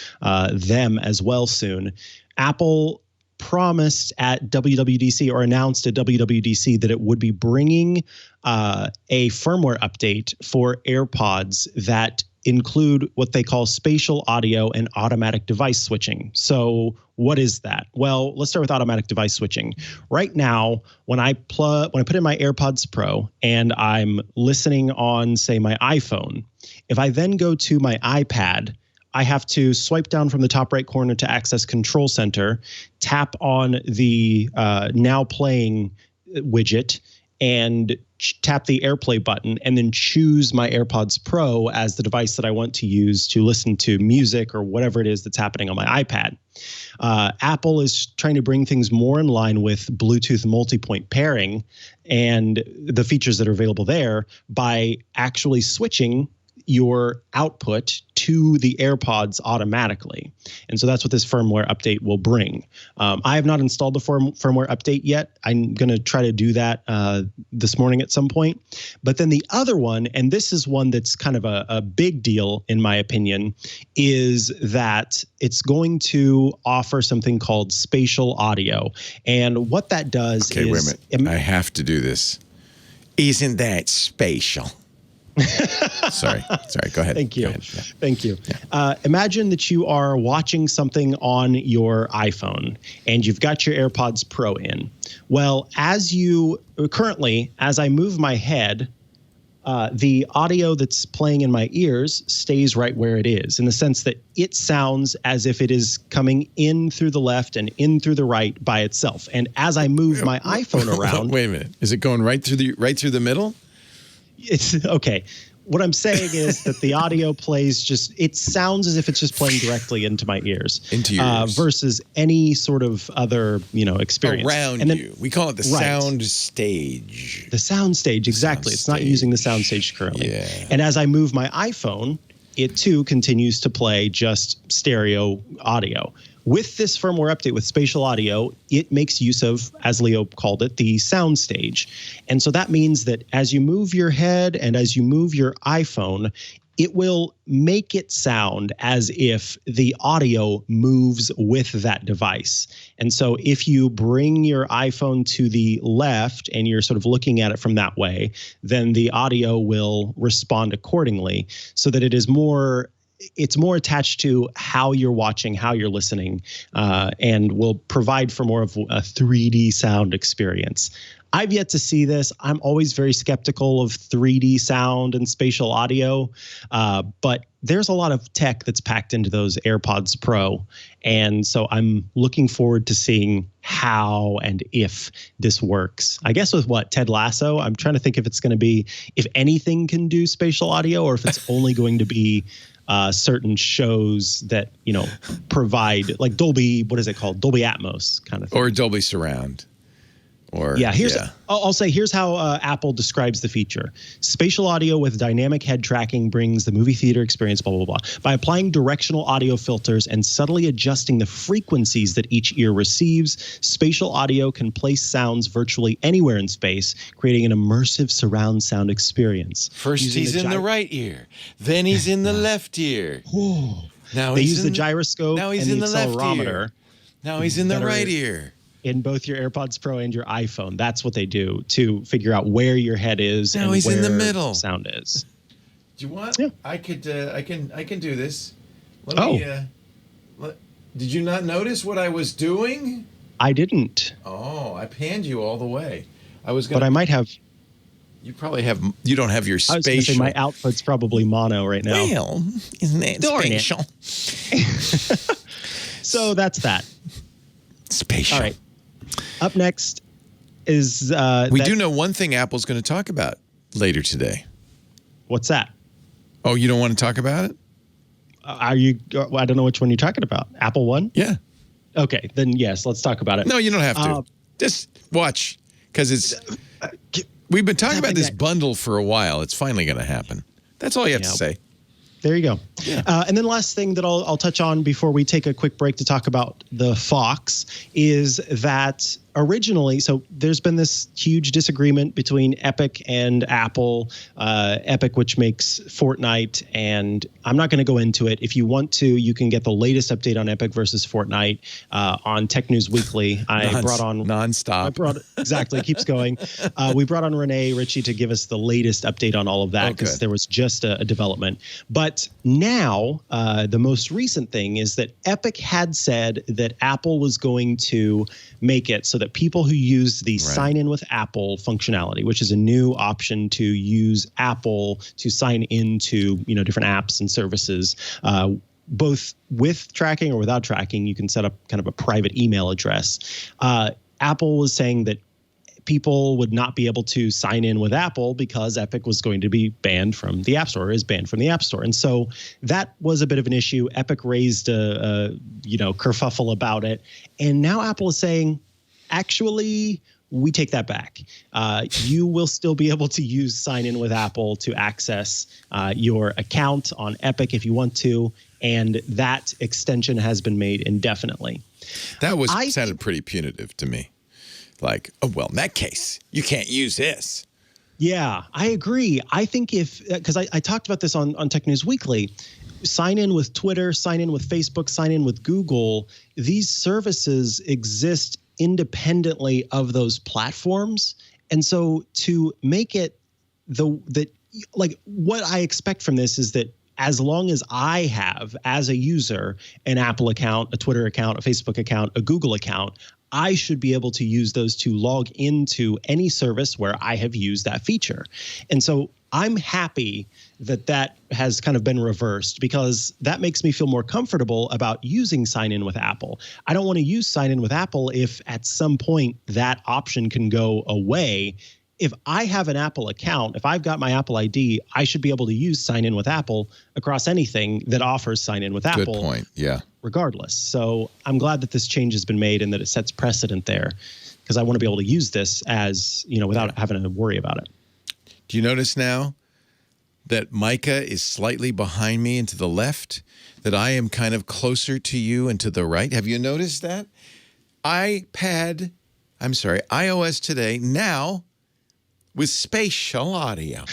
them as well soon. Apple promised at WWDC or announced at WWDC that it would be bringing a firmware update for AirPods that include what they call spatial audio and automatic device switching. So what is that? Well, let's start with automatic device switching. Right now, when I put in my AirPods Pro and I'm listening on, say, my iPhone, if I then go to my iPad, I have to swipe down from the top right corner to access Control Center, tap on the Now Playing widget, and tap the AirPlay button, and then choose my AirPods Pro as the device that I want to use to listen to music or whatever it is that's happening on my iPad. Apple is trying to bring things more in line with Bluetooth multi-point pairing and the features that are available there by actually switching your output to the AirPods automatically. And so that's what this firmware update will bring. I have not installed the firmware update yet. I'm going to try to do that this morning at some point. But then the other one, and this is one that's kind of a big deal in my opinion, is that it's going to offer something called spatial audio. And what that does is... Okay, wait a minute. I have to do this. Isn't that spatial? Sorry. Go ahead. Thank you. Yeah. Thank you. Yeah. Imagine that you are watching something on your iPhone and you've got your AirPods Pro in. Well, as I move my head, the audio that's playing in my ears stays right where it is, in the sense that it sounds as if it is coming in through the left and in through the right by itself. And as I move my iPhone around, wait a minute, is it going right through the middle? It's okay. What I'm saying is that the audio plays it sounds as if it's just playing directly into my ears. Into your ears. Versus any sort of other, experience. Around you. We call it the sound stage. The sound stage, exactly. It's not using the sound stage currently. Yeah. And as I move my iPhone, it too continues to play just stereo audio. With this firmware update with spatial audio, it makes use of, as Leo called it, the sound stage. And so that means that as you move your head and as you move your iPhone, it will make it sound as if the audio moves with that device. And so if you bring your iPhone to the left and you're sort of looking at it from that way, then the audio will respond accordingly, so that it's more attached to how you're watching, how you're listening, and will provide for more of a 3D sound experience. I've yet to see this. I'm always very skeptical of 3D sound and spatial audio, but there's a lot of tech that's packed into those AirPods Pro. And so I'm looking forward to seeing how and if this works. I guess with Ted Lasso, I'm trying to think if it's going to be, if anything can do spatial audio, or if it's only going to be certain shows that, provide like Dolby, what is it called? Dolby Atmos kind of thing. Or Dolby Surround. I'll say here's how Apple describes the feature. Spatial audio with dynamic head tracking brings the movie theater experience, blah, blah, blah. By applying directional audio filters and subtly adjusting the frequencies that each ear receives, spatial audio can place sounds virtually anywhere in space, creating an immersive surround sound experience. First he's in the right ear, then he's in the left ear. Now they use the gyroscope now he's and in the accelerometer. Left ear. Now he's in the right ear. In both your AirPods Pro and your iPhone. That's what they do to figure out where your head is now and he's where in the middle. Sound is. Do you want? Yeah. I can do this. Did you not notice what I was doing? I didn't. Oh, I panned you all the way. But I might have. You probably have. You don't have your spatial. I was going to say my output's probably mono right now. Well, isn't that spatial? So that's that. Spatial. All right. Up next is we do know one thing Apple's going to talk about later today. What's that? Oh, you don't want to talk about it? Are you? I don't know which one you're talking about. Apple One? Yeah. Okay, then yes, let's talk about it. No, you don't have to. Just watch, because we've been talking about this bundle for a while. It's finally going to happen. That's all you have to say. There you go. Yeah. And then last thing that I'll touch on before we take a quick break to talk about the Fox is that originally, so there's been this huge disagreement between Epic and Apple. Epic, which makes Fortnite, and I'm not going to go into it. If you want to, you can get the latest update on Epic versus Fortnite on Tech News Weekly. I brought on nonstop. Exactly, keeps going. We brought on Renee Ritchie to give us the latest update on all of that because there was just a development. But now the most recent thing is that Epic had said that Apple was going to make it so that people who use the sign in with Apple functionality, which is a new option to use Apple to sign into, different apps and services, both with tracking or without tracking, you can set up kind of a private email address. Apple was saying that people would not be able to sign in with Apple because Epic was going to be banned from the App Store, is banned from the App Store. And so that was a bit of an issue. Epic raised a kerfuffle about it. And now Apple is saying, actually, we take that back. You will still be able to use sign in with Apple to access your account on Epic if you want to. And that extension has been made indefinitely. That sounded pretty punitive to me. Like, oh, well, in that case, you can't use this. Yeah, I agree. I think because I talked about this on Tech News Weekly, sign in with Twitter, sign in with Facebook, sign in with Google. These services exist independently of those platforms. And so to make it what I expect from this is that as long as I have, as a user, an Apple account, a Twitter account, a Facebook account, a Google account, I should be able to use those to log into any service where I have used that feature. And so I'm happy that has kind of been reversed because that makes me feel more comfortable about using sign in with Apple. I don't want to use sign in with Apple if at some point that option can go away. If I have an Apple account, if I've got my Apple ID, I should be able to use sign in with Apple across anything that offers sign in with Apple. Good point. Yeah. Regardless. So I'm glad that this change has been made and that it sets precedent there because I want to be able to use this as, without having to worry about it. Do you notice now that Mikah is slightly behind me and to the left, that I am kind of closer to you and to the right? Have you noticed that? iOS today now with spatial audio.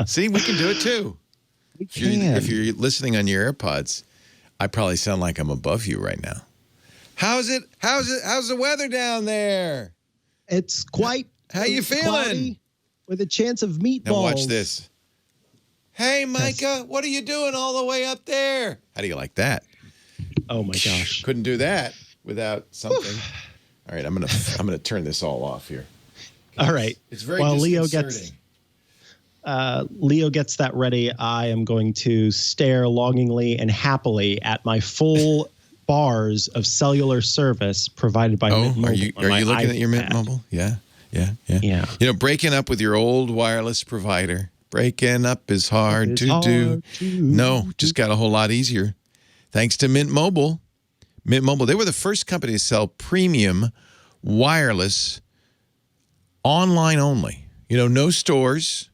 See, we can do it too. We can. If you're listening on your AirPods, I probably sound like I'm above you right now. How's the weather down there? It's quite. How you feeling? With a chance of meatballs. Now watch this. Hey, Mikah, what are you doing all the way up there? How do you like that? Oh my gosh. Couldn't do that without something. All right, I'm gonna turn this all off here. All right. It's very disconcerting. Leo gets that ready. I am going to stare longingly and happily at my full bars of cellular service provided by Mint Mobile. Are you looking at your Mint Mobile? Yeah. Breaking up with your old wireless provider. Breaking up is hard to do. No, just got a whole lot easier. Thanks to Mint Mobile. Mint Mobile, they were the first company to sell premium wireless online only. No stores.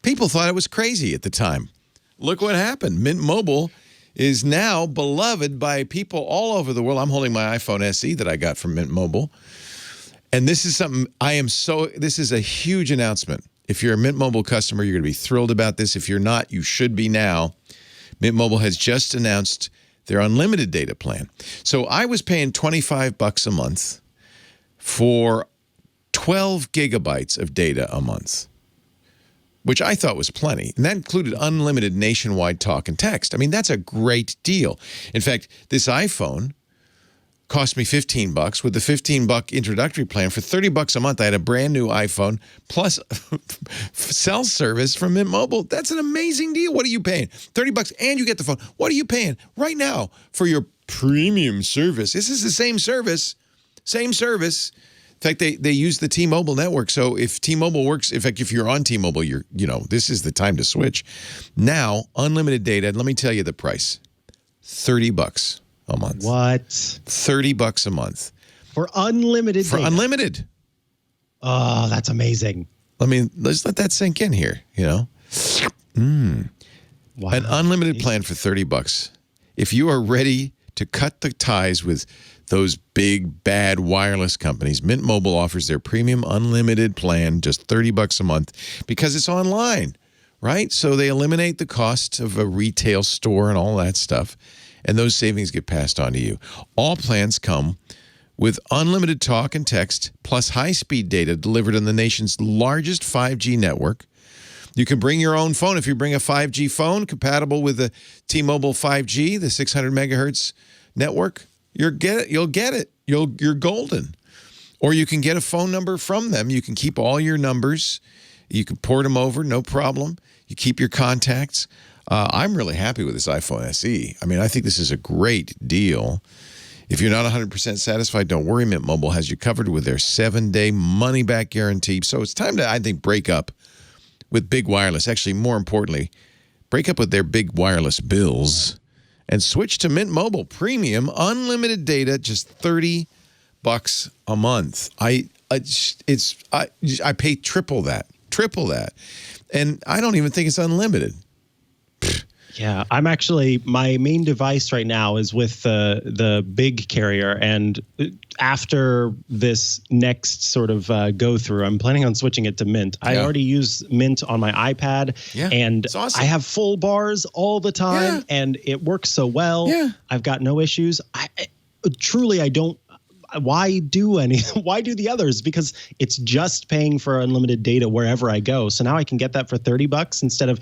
People thought it was crazy at the time. Look what happened. Mint Mobile is now beloved by people all over the world. I'm holding my iPhone SE that I got from Mint Mobile. And this is something this is a huge announcement. If you're a Mint Mobile customer, you're going to be thrilled about this. If you're not, you should be now. Mint Mobile has just announced their unlimited data plan. So I was paying $25 a month for 12 gigabytes of data a month, which I thought was plenty. And that included unlimited nationwide talk and text. I mean, that's a great deal. In fact, this iPhone cost me $15 with the $15 introductory plan. For $30 a month, I had a brand new iPhone plus cell service from Mint Mobile. That's an amazing deal. What are you paying? $30 and you get the phone. What are you paying right now for your premium service. This is the same service. Same service. In fact, they use the T-Mobile network. So if T-Mobile works, in fact, if you're on T-Mobile, this is the time to switch. Now, unlimited data. Let me tell you the price: $30 a month. What? $30 a month For unlimited data? Unlimited. Oh, that's amazing. Let's let that sink in here. Wow. An unlimited plan for $30. If you are ready to cut the ties with those big, bad wireless companies, Mint Mobile offers their premium unlimited plan, just $30 a month, because it's online, right? So they eliminate the cost of a retail store and all that stuff, and those savings get passed on to you. All plans come with unlimited talk and text, plus high-speed data delivered on the nation's largest 5G network. You can bring your own phone. If you bring a 5G phone compatible with the T-Mobile 5G, the 600 megahertz network, you'll get it. You're golden. Or you can get a phone number from them. You can keep all your numbers. You can port them over, no problem. You keep your contacts. I'm really happy with this iPhone SE. I think this is a great deal. If you're not 100% satisfied, don't worry. Mint Mobile has you covered with their 7-day money-back guarantee. So it's time to, I think, break up with big wireless. Actually, more importantly, break up with their big wireless bills and switch to Mint Mobile Premium unlimited data, just $30 a month. I pay triple that, and I don't even think it's unlimited. Yeah, I'm actually, my main device right now is with the big carrier, and after this next sort of go through, I'm planning on switching it to Mint. I already use Mint on my iPad, and it's awesome. I have full bars all the time, and it works so well. Yeah. I've got no issues. I don't. Why do the others? Because it's just paying for unlimited data wherever I go. So now I can get that for $30 instead of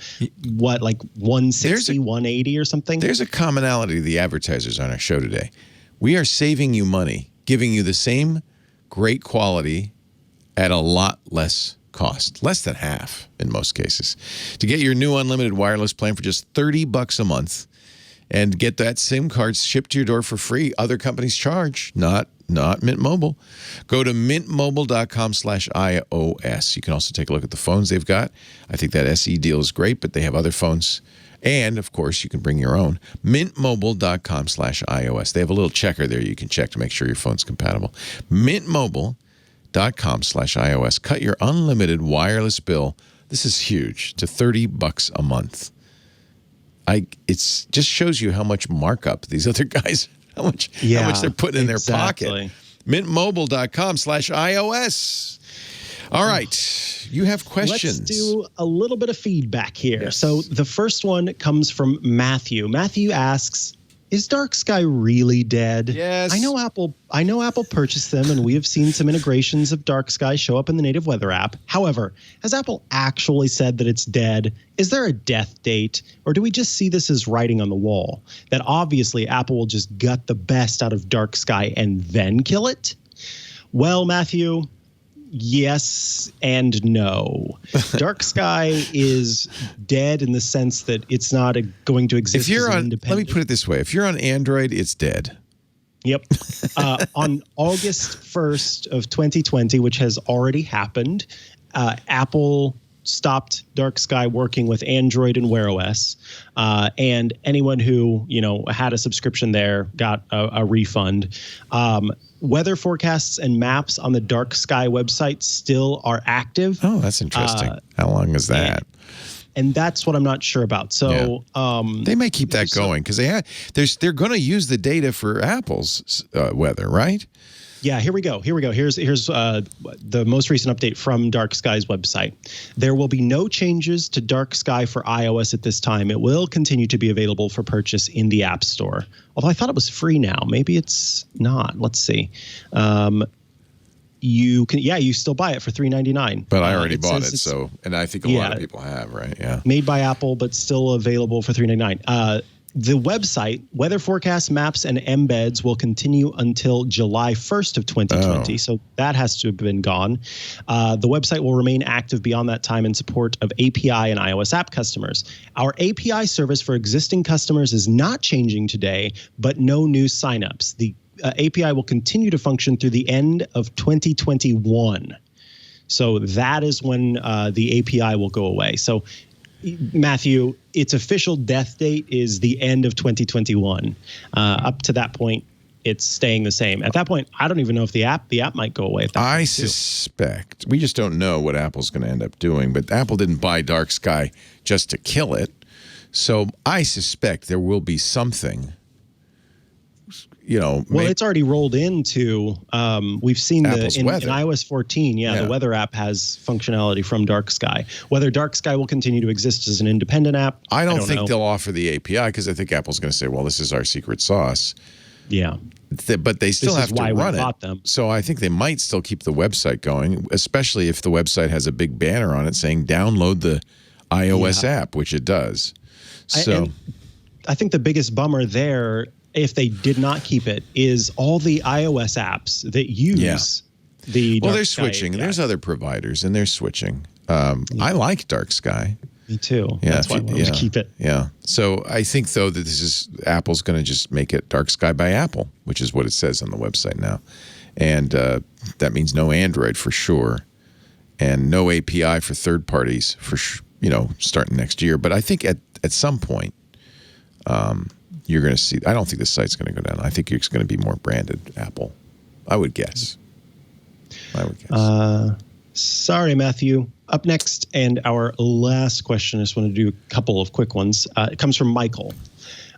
what, like $160, $180 or something. There's a commonality to the advertisers on our show today. We are saving you money, giving you the same great quality at a lot less cost, less than half in most cases. To get your new unlimited wireless plan for just $30 a month and get that SIM card shipped to your door for free, other companies charge, not Mint Mobile. Go to mintmobile.com/iOS. You can also take a look at the phones they've got. I think that SE deal is great, but they have other phones. And, of course, you can bring your own. mintmobile.com/iOS. They have a little checker there you can check to make sure your phone's compatible. mintmobile.com/iOS. Cut your unlimited wireless bill. This is huge, to $30 a month. It just shows you how much markup these other guys how much they're putting in their pocket. Mintmobile.com/iOS. All right. You have questions. Let's do a little bit of feedback here. Yes. So the first one comes from Matthew. Matthew asks, is Dark Sky really dead? Yes. I know Apple purchased them, and we have seen some integrations of Dark Sky show up in the native weather app. However, has Apple actually said that it's dead? Is there a death date? Or do we just see this as writing on the wall? That obviously Apple will just gut the best out of Dark Sky and then kill it? Well, Matthew, yes and no. Dark Sky is dead in the sense that it's not going to exist as an independent. Let me put it this way. If you're on Android, it's dead. Yep. On August 1st of 2020, which has already happened, Apple stopped Dark Sky working with Android and Wear OS. And anyone who, had a subscription there got a refund. Weather forecasts and maps on the Dark Sky website still are active. Oh, that's interesting. How long is that? And that's what I'm not sure about. So they may keep that going because they're going to use the data for Apple's weather, right? Yeah, here we go. Here's the most recent update from Dark Sky's website. There will be no changes to Dark Sky for iOS at this time. It will continue to be available for purchase in the App Store. Although I thought it was free now. Maybe it's not. Let's see. You still buy it for $3.99. But I already bought it, and I think a lot of people have, right? Yeah. Made by Apple, but still available for $3.99. The website, weather forecasts, maps, and embeds will continue until July 1st of 2020. So that has to have been gone. The website will remain active beyond that time in support of API and iOS app customers. Our API service for existing customers is not changing today, but no new signups. The API will continue to function through the end of 2021. So that is when the API will go away. So Matthew, its official death date is the end of 2021. Up to that point, it's staying the same. At that point, I don't even know if the app might go away. At that I suspect we just don't know what Apple's going to end up doing. But Apple didn't buy Dark Sky just to kill it, so I suspect there will be something. Well, it's already rolled into. We've seen in iOS 14. The weather app has functionality from Dark Sky. Whether Dark Sky will continue to exist as an independent app, I don't think they'll offer the API because I think Apple's going to say, "Well, this is our secret sauce." Yeah, but they still have to run it. Them. So I think they might still keep the website going, especially if the website has a big banner on it saying "Download the iOS app," which it does. So I think the biggest bummer there, if they did not keep it, is all the iOS apps that use the Dark they're Sky switching. API. There's other providers, and they're switching. I like Dark Sky. Me too. Yeah, that's why I wanted to keep it. Yeah. So I think, though, that Apple's going to just make it Dark Sky by Apple, which is what it says on the website now. And that means no Android for sure, and no API for third parties for starting next year. But I think at some point, you're going to see. I don't think the site's going to go down. I think it's going to be more branded Apple. I would guess. Sorry, Matthew. Up next, and our last question. I just want to do a couple of quick ones. It comes from Michael.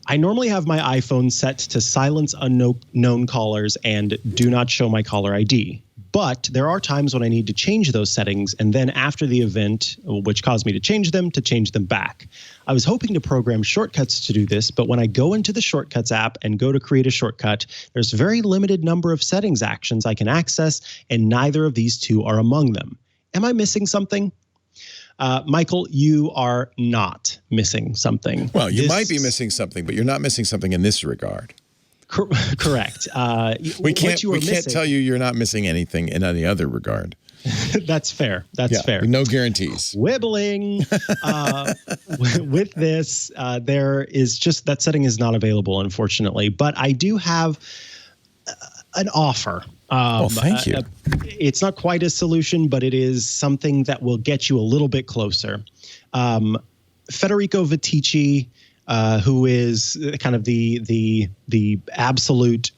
I normally have my iPhone set to silence unknown callers and do not show my caller ID. But there are times when I need to change those settings, and then after the event, which caused me to change them back. I was hoping to program shortcuts to do this, but when I go into the Shortcuts app and go to create a shortcut, there's a very limited number of settings actions I can access, and neither of these two are among them. Am I missing something? Michael, you are not missing something. Well, you might be missing something, but you're not missing something in this regard. Correct. We can't tell you you're not missing anything in any other regard. That's fair. That's fair. No guarantees. Wibbling. With this, there is just that setting is not available, unfortunately. But I do have an offer. Thank you. It's not quite a solution, but it is something that will get you a little bit closer. Federico Viticci, who is kind of the absolute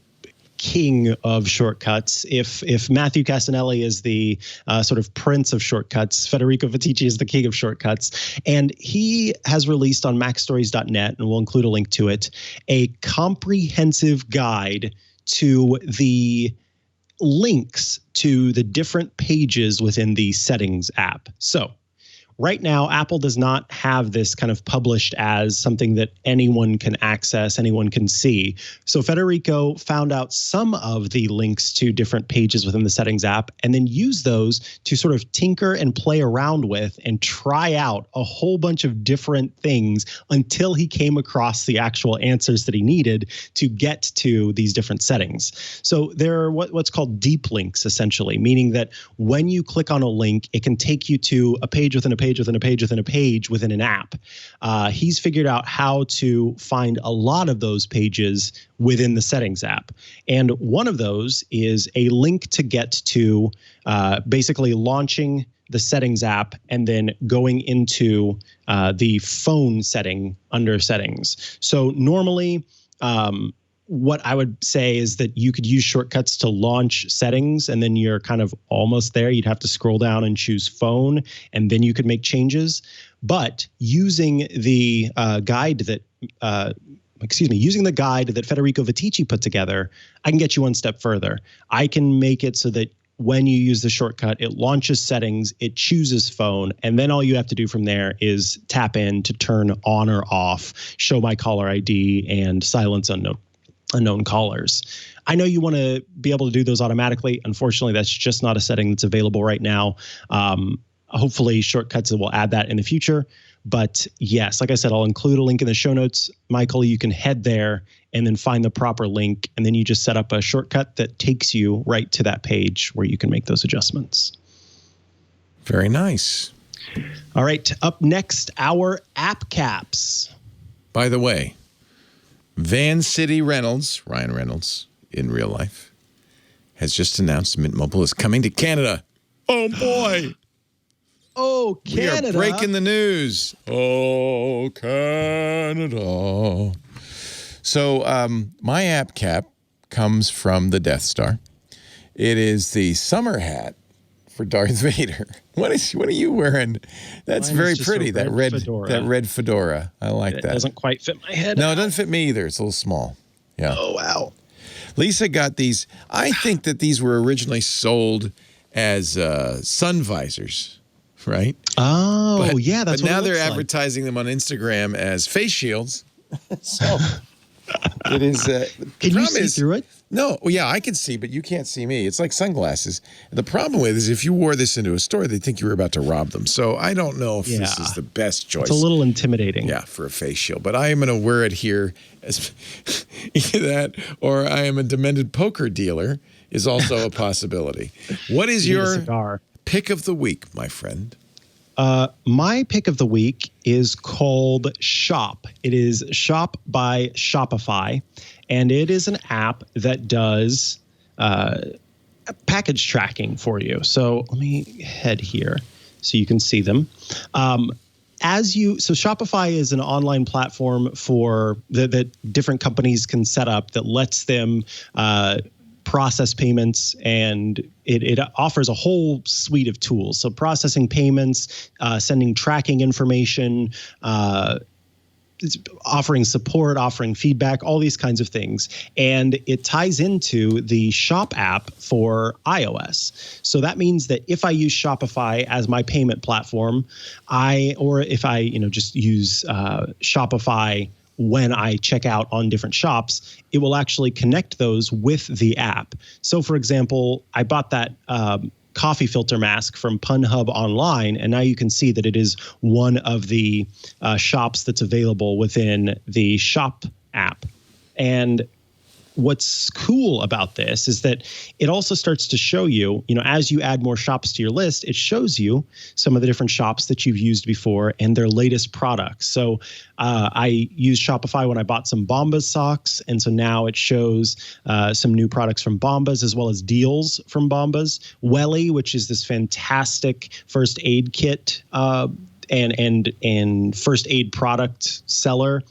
king of shortcuts. If Matthew Castanelli is the sort of prince of shortcuts, Federico Viticci is the king of shortcuts. And he has released on MacStories.net, and we'll include a link to it, a comprehensive guide to the links to the different pages within the Settings app. So right now, Apple does not have this kind of published as something that anyone can access, anyone can see. So Federico found out some of the links to different pages within the Settings app and then used those to sort of tinker and play around with and try out a whole bunch of different things until he came across the actual answers that he needed to get to these different settings. So there are what's called deep links, essentially, meaning that when you click on a link, it can take you to a page within a page within a page within a page within an app. He's figured out how to find a lot of those pages within the Settings app. And one of those is a link to get to basically launching the Settings app and then going into the phone setting under Settings. So normally, what I would say is that you could use shortcuts to launch Settings, and then you're kind of almost there. You'd have to scroll down and choose phone, and then you could make changes. But using the guide that Federico Viticci put together, I can get you one step further. I can make it so that when you use the shortcut, it launches Settings, it chooses phone, and then all you have to do from there is tap in to turn on or off, show my caller ID, and silence unknown callers. I know you want to be able to do those automatically. Unfortunately, that's just not a setting that's available right now. Hopefully Shortcuts will add that in the future. But yes, like I said, I'll include a link in the show notes. Michael, you can head there and then find the proper link. And then you just set up a shortcut that takes you right to that page where you can make those adjustments. Very nice. All right. Up next, our app caps. By the way, Van City Reynolds, Ryan Reynolds in real life, has just announced Mint Mobile is coming to Canada. Oh, boy. Oh, Canada. We are breaking the news. Oh, Canada. So my app cap comes from the Death Star. It is the summer hat for Darth Vader. What are you wearing? That's very pretty. That red fedora. I like that. It doesn't quite fit my head. No, it doesn't fit me either. It's a little small. Yeah. Oh, wow. Lisa got these. I think that these were originally sold as sun visors. Right? Oh, yeah. That's but what now it they're looks advertising them on Instagram as face shields. So it is. Can you see through it? No. Well, yeah, I can see, but you can't see me. It's like sunglasses. The problem with it is if you wore this into a store, they'd think you were about to rob them. So I don't know if this is the best choice. It's a little intimidating. Yeah, for a face shield. But I am going to wear it here as either that or I am a demented poker dealer is also a possibility. What is your pick of the week, my friend? My pick of the week is called Shop. It is Shop by Shopify, and it is an app that does package tracking for you. So let me head here so you can see them. So Shopify is an online platform for that different companies can set up that lets them process payments, and it offers a whole suite of tools. So processing payments, sending tracking information, offering support, offering feedback, all these kinds of things. And it ties into the Shop app for iOS. So that means that if I use Shopify as my payment platform, if I just use Shopify when I check out on different shops, it will actually connect those with the app. So, for example, I bought that coffee filter mask from PunHub online, and now you can see that it is one of the shops that's available within the Shop app. And what's cool about this is that it also starts to show you, as you add more shops to your list, it shows you some of the different shops that you've used before and their latest products. So I used Shopify when I bought some Bombas socks. And so now it shows some new products from Bombas as well as deals from Bombas. Welly, which is this fantastic first aid kit and first aid product seller.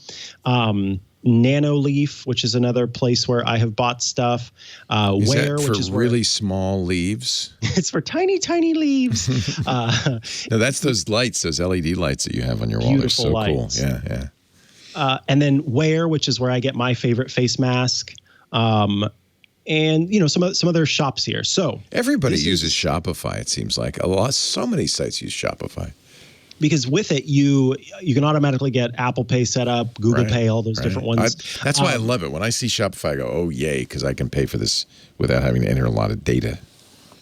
Nanoleaf, which is another place where I have bought stuff. Which is really small leaves? It's for tiny, tiny leaves. No, that's those lights, those LED lights that you have on your wall. They're so lights. Cool. Yeah. And then which is where I get my favorite face mask. And some other shops here. So everybody uses Shopify. It seems like so many sites use Shopify. Because with it, you can automatically get Apple Pay set up, Google Pay, all those different ones. That's why I love it. When I see Shopify, I go, oh, yay, because I can pay for this without having to enter a lot of data.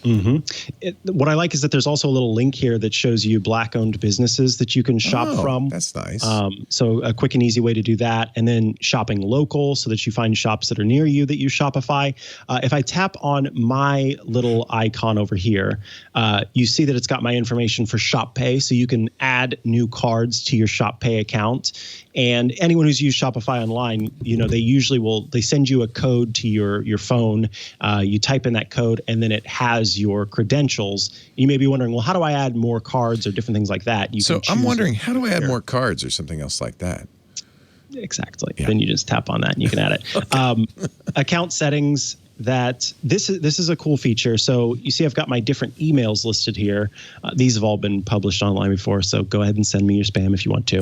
Mm-hmm. What I like is that there's also a little link here that shows you Black-owned businesses that you can shop from. That's nice. So a quick and easy way to do that. And then shopping local so that you find shops that are near you that use Shopify. If I tap on my little icon over here, you see that it's got my information for Shop Pay. So you can add new cards to your Shop Pay account. And anyone who's used Shopify online, they usually they send you a code to your phone. You type in that code, and then it has your credentials. You may be wondering, well, how do I add more cards or different things like that? I'm wondering, how do I add more cards or something else like that? Exactly. Yeah. Then you just tap on that and you can add it. Okay. Account settings. This is a cool feature. So you see I've got my different emails listed here. These have all been published online before, so go ahead and send me your spam if you want to.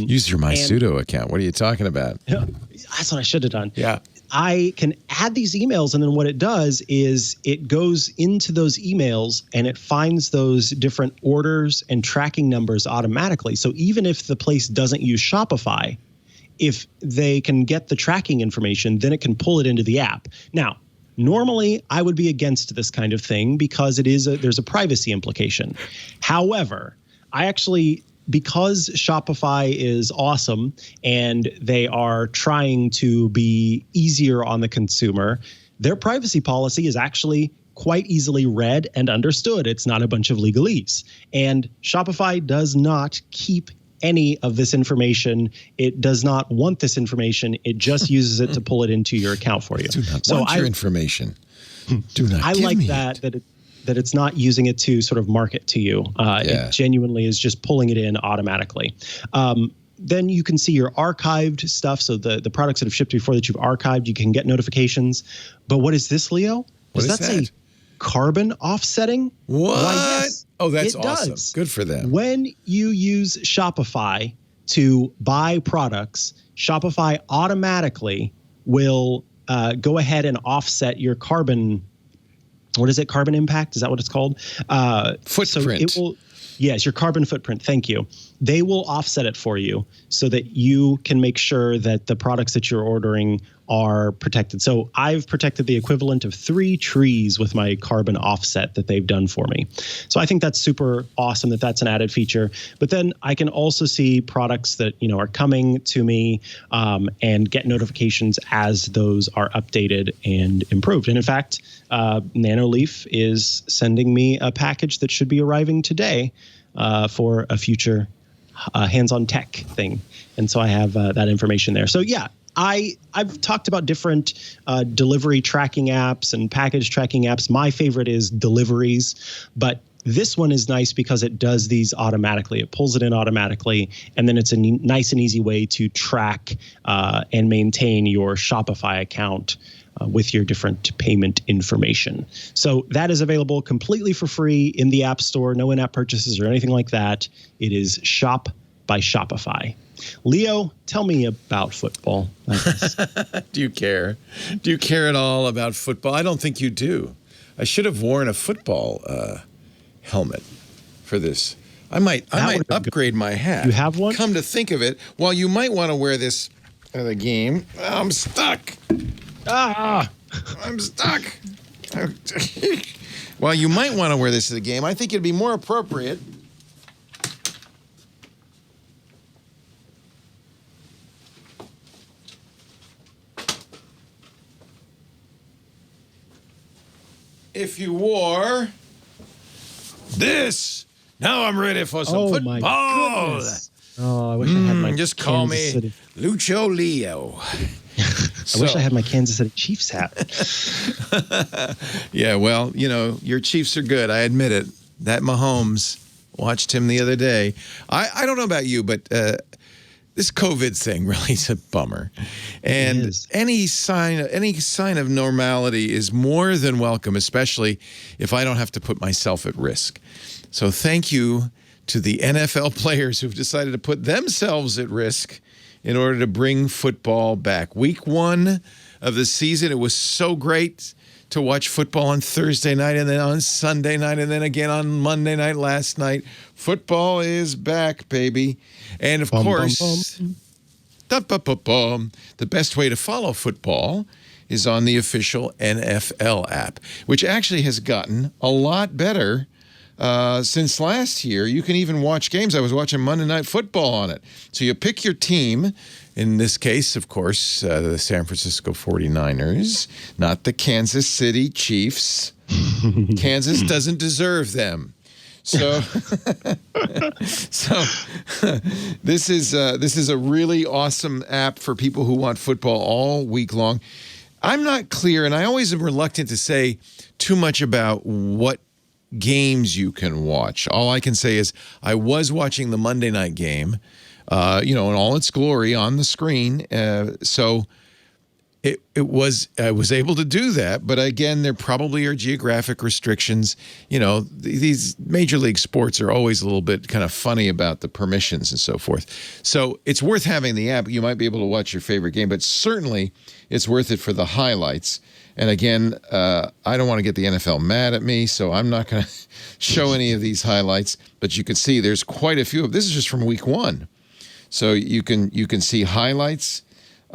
Use your MySudo account. What are you talking about? That's what I should have done. Yeah. I can add these emails, and then what it does is it goes into those emails and it finds those different orders and tracking numbers automatically. So even if the place doesn't use Shopify, if they can get the tracking information, then it can pull it into the app. Now, Normally, I would be against this kind of thing because there's a privacy implication. However, because Shopify is awesome and they are trying to be easier on the consumer, their privacy policy is actually quite easily read and understood. It's not a bunch of legalese. And Shopify does not keep any of this information. It does not want this information. It just uses it to pull it into your account for you. Do not want your information. Do not. I give like me that it. that it's not using it to sort of market to you. Yeah. It genuinely is just pulling it in automatically. Then you can see your archived stuff. So the products that have shipped before that you've archived, you can get notifications. But what is this, Leo? What is that say carbon offsetting? What? Why, yes, oh, that's it awesome. does. Good for them. When you use Shopify to buy products, Shopify automatically will go ahead and offset your carbon. What is it? Carbon impact? Is that what it's called? Footprint. So it will. Yes, your carbon footprint. Thank you. They will offset it for you so that you can make sure that the products that you're ordering are protected. So I've protected the equivalent of 3 trees with my carbon offset that they've done for me. So I think that's super awesome that that's an added feature. But then I can also see products that, are coming to me and get notifications as those are updated and improved. And in fact, Nanoleaf is sending me a package that should be arriving today for a future hands-on tech thing. And so I have that information there. So yeah, I've talked about different delivery tracking apps and package tracking apps. My favorite is Deliveries, but this one is nice because it does these automatically. It pulls it in automatically, and then it's a nice and easy way to track and maintain your Shopify account with your different payment information. So that is available completely for free in the App Store. No in-app purchases or anything like that. It is Shop by Shopify. Leo, tell me about football. Do you care? Do you care at all about football? I don't think you do. I should have worn a football helmet for this. I might upgrade my hat. You have one? Come to think of it, while you might want to wear this at the game, I'm stuck. I'm stuck. While you might want to wear this to the game, I think it'd be more appropriate if you wore this. Now I'm ready for some football. My goodness. Oh, I wish I had my just call Kansas me City. Lucho Leo. I wish I had my Kansas City Chiefs hat. Yeah, well, your Chiefs are good. I admit it. That Mahomes, watched him the other day. I don't know about you, but this COVID thing really is a bummer. And any sign of normality is more than welcome, especially if I don't have to put myself at risk. So thank you to the NFL players who've decided to put themselves at risk in order to bring football back. Week 1 of the season, it was so great to watch football on Thursday night and then on Sunday night and then again on Monday night last night. Football is back, baby. And of course, the best way to follow football is on the official NFL app, which actually has gotten a lot better since last year. You can even watch games. I was watching Monday Night Football on it. So you pick your team. In this case, of course, the San Francisco 49ers, not the Kansas City Chiefs. Kansas doesn't deserve them. So, this is a really awesome app for people who want football all week long. I'm not clear, and I always am reluctant to say too much about what games you can watch. All I can say is I was watching the Monday night game, in all its glory on the screen. So I was able to do that. But again, there probably are geographic restrictions. These major league sports are always a little bit kind of funny about the permissions and so forth. So it's worth having the app. You might be able to watch your favorite game, but certainly it's worth it for the highlights. And again, I don't want to get the NFL mad at me, so I'm not going to show any of these highlights. But you can see there's quite a few of. This is just from week 1, so you can see highlights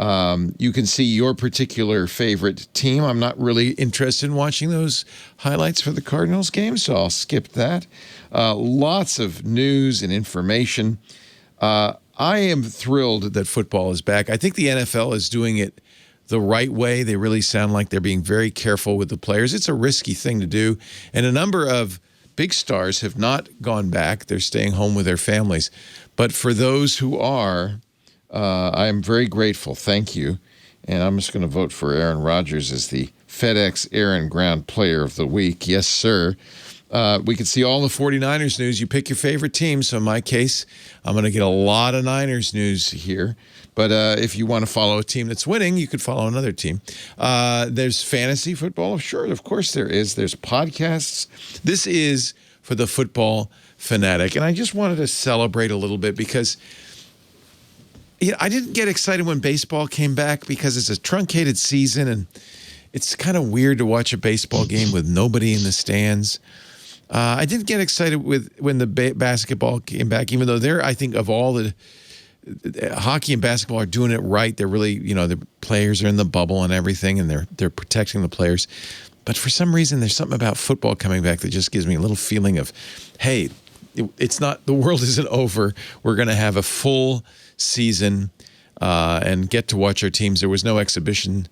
You can see your particular favorite team. I'm not really interested in watching those highlights for the Cardinals game, so I'll skip that. Lots of news and information. I am thrilled that football is back. I think the NFL is doing it the right way. They really sound like they're being very careful with the players. It's a risky thing to do, and a number of big stars have not gone back. They're staying home with their families. But for those who are, I am very grateful. Thank you. And I'm just going to vote for Aaron Rodgers as the FedEx Air and Ground Player of the Week. Yes, sir. We can see all the 49ers news. You pick your favorite team. So in my case, I'm going to get a lot of Niners news here. But if you want to follow a team that's winning, you could follow another team. There's fantasy football. Sure, of course there is. There's podcasts. This is for the football fanatic. And I just wanted to celebrate a little bit because I didn't get excited when baseball came back because it's a truncated season and it's kind of weird to watch a baseball game with nobody in the stands. I didn't get excited when the basketball came back, even though I think of all the hockey and basketball are doing it right. They're really, the players are in the bubble and everything, and they're protecting the players. But for some reason, there's something about football coming back that just gives me a little feeling of, hey, it's not, the world isn't over. We're going to have a full season and get to watch our teams. There was no exhibition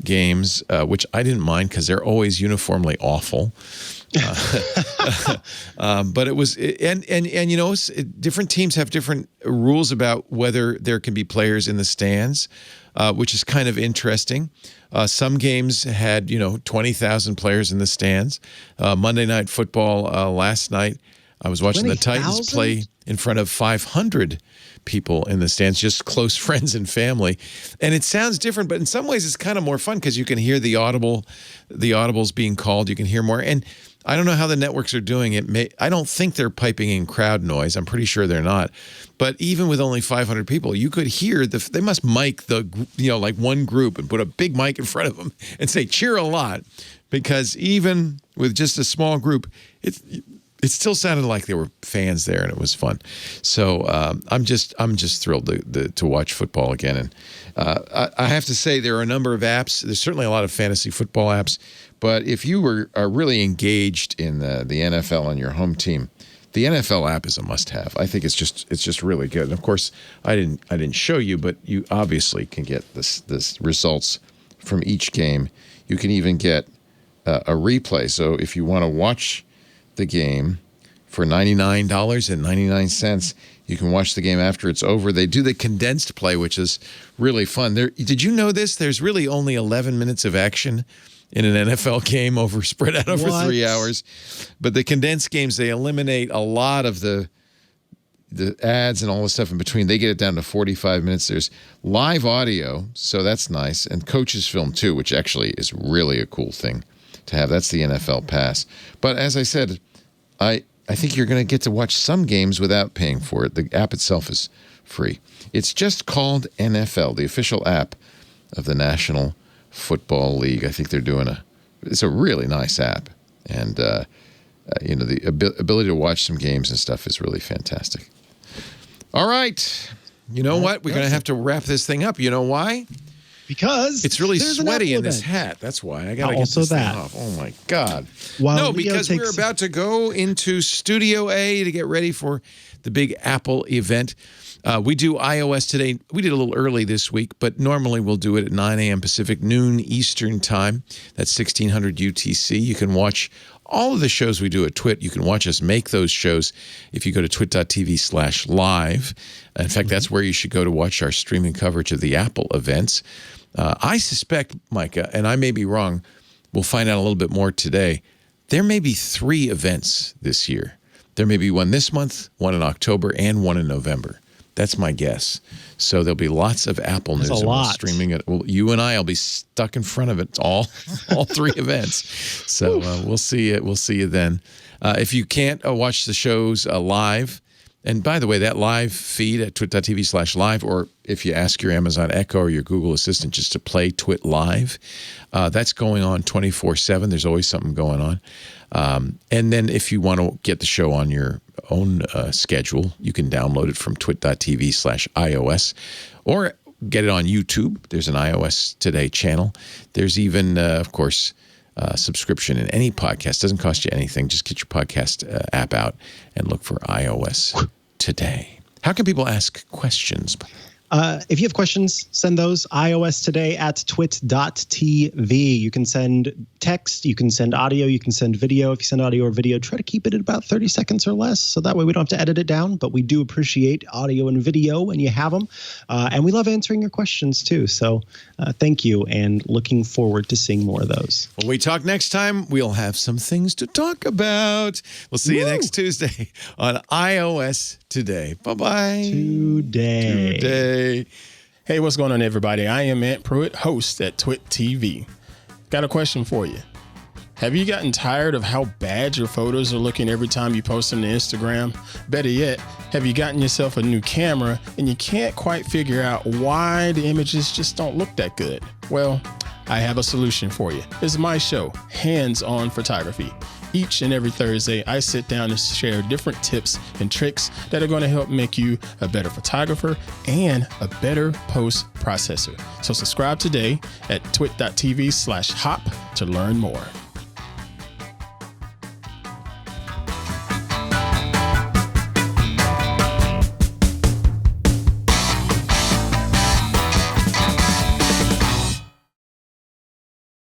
games, which I didn't mind because they're always uniformly awful. But it was, different teams have different rules about whether there can be players in the stands, which is kind of interesting. Some games had, 20,000 players in the stands. Monday Night Football last night, I was watching the Titans play in front of 500 people in the stands, just close friends and family. And it sounds different, but in some ways it's kind of more fun because you can hear the audibles being called. You can hear more. And I don't know how the networks are doing it. I don't think they're piping in crowd noise. I'm pretty sure they're not. But even with only 500 people, you could hear they must mic like one group and put a big mic in front of them and say cheer a lot, because even with just a small group, it still sounded like there were fans there, and it was fun. So I'm just thrilled to watch football again. And I have to say there are a number of apps. There's certainly a lot of fantasy football apps. But if you are really engaged in the NFL and your home team, the NFL app is a must-have. I think it's just really good. And of course, I didn't show you, but you obviously can get this results from each game. You can even get a replay. So if you want to watch the game for $99.99, you can watch the game after it's over. They do the condensed play, which is really fun. Did you know this? There's really only 11 minutes of action in an NFL game spread out over 3 hours. But the condensed games, they eliminate a lot of the ads and all the stuff in between. They get it down to 45 minutes. There's live audio, so that's nice, and coaches film too, which actually is really a cool thing to have. That's the NFL Pass. But as I said, I think you're going to get to watch some games without paying for it. The app itself is free. It's just called NFL, the official app of the National Football League. I think they're doing it's a really nice app. And, the ability to watch some games and stuff is really fantastic. All right. You know what? We're going to have to wrap this thing up. You know why? Because it's really sweaty in this hat. That's why. I got to get this thing off. Oh, my God. Because we're about to go into Studio A to get ready for the big Apple event. We do iOS today. We did a little early this week, but normally we'll do it at 9 a.m. Pacific, noon Eastern time. That's 1600 UTC. You can watch all of the shows we do at TWiT. You can watch us make those shows if you go to twit.tv/live. In fact, that's where you should go to watch our streaming coverage of the Apple events. I suspect, Mikah, and I may be wrong, we'll find out a little bit more today, there may be 3 events this year. There may be one this month, one in October, and one in November. That's my guess. So there'll be lots of Apple news. And we'll streaming it. Well, you and I will be stuck in front of it all 3 events. So we'll see it. We'll see you then. If you can't watch the shows live, and by the way, that live feed at twit.tv/live, or if you ask your Amazon Echo or your Google Assistant just to play TWiT Live, that's going on 24/7. There's always something going on. And then if you want to get the show on your own schedule, you can download it from twit.tv/iOS. Or get it on YouTube. There's an iOS Today channel. There's even, of course, subscription in any podcast. Doesn't cost you anything. Just get your podcast app out and look for iOS Today. How can people ask questions? If you have questions, send those iOS Today at twit.tv. You can send text, you can send audio, you can send video. If you send audio or video, try to keep it at about 30 seconds or less. So that way we don't have to edit it down, but we do appreciate audio and video when you have them. And we love answering your questions too. So thank you, and looking forward to seeing more of those. When we talk next time, we'll have some things to talk about. We'll see you next Tuesday on iOS Today. Bye-bye. Today. Hey, what's going on, everybody? I am Ant Pruitt, host at TWiT TV. Got a question for you. Have you gotten tired of how bad your photos are looking every time you post them to Instagram? Better yet, have you gotten yourself a new camera and you can't quite figure out why the images just don't look that good? Well, I have a solution for you. It's my show, Hands-On Photography. Each and every Thursday, I sit down and share different tips and tricks that are going to help make you a better photographer and a better post processor. So subscribe today at twit.tv/hop to learn more.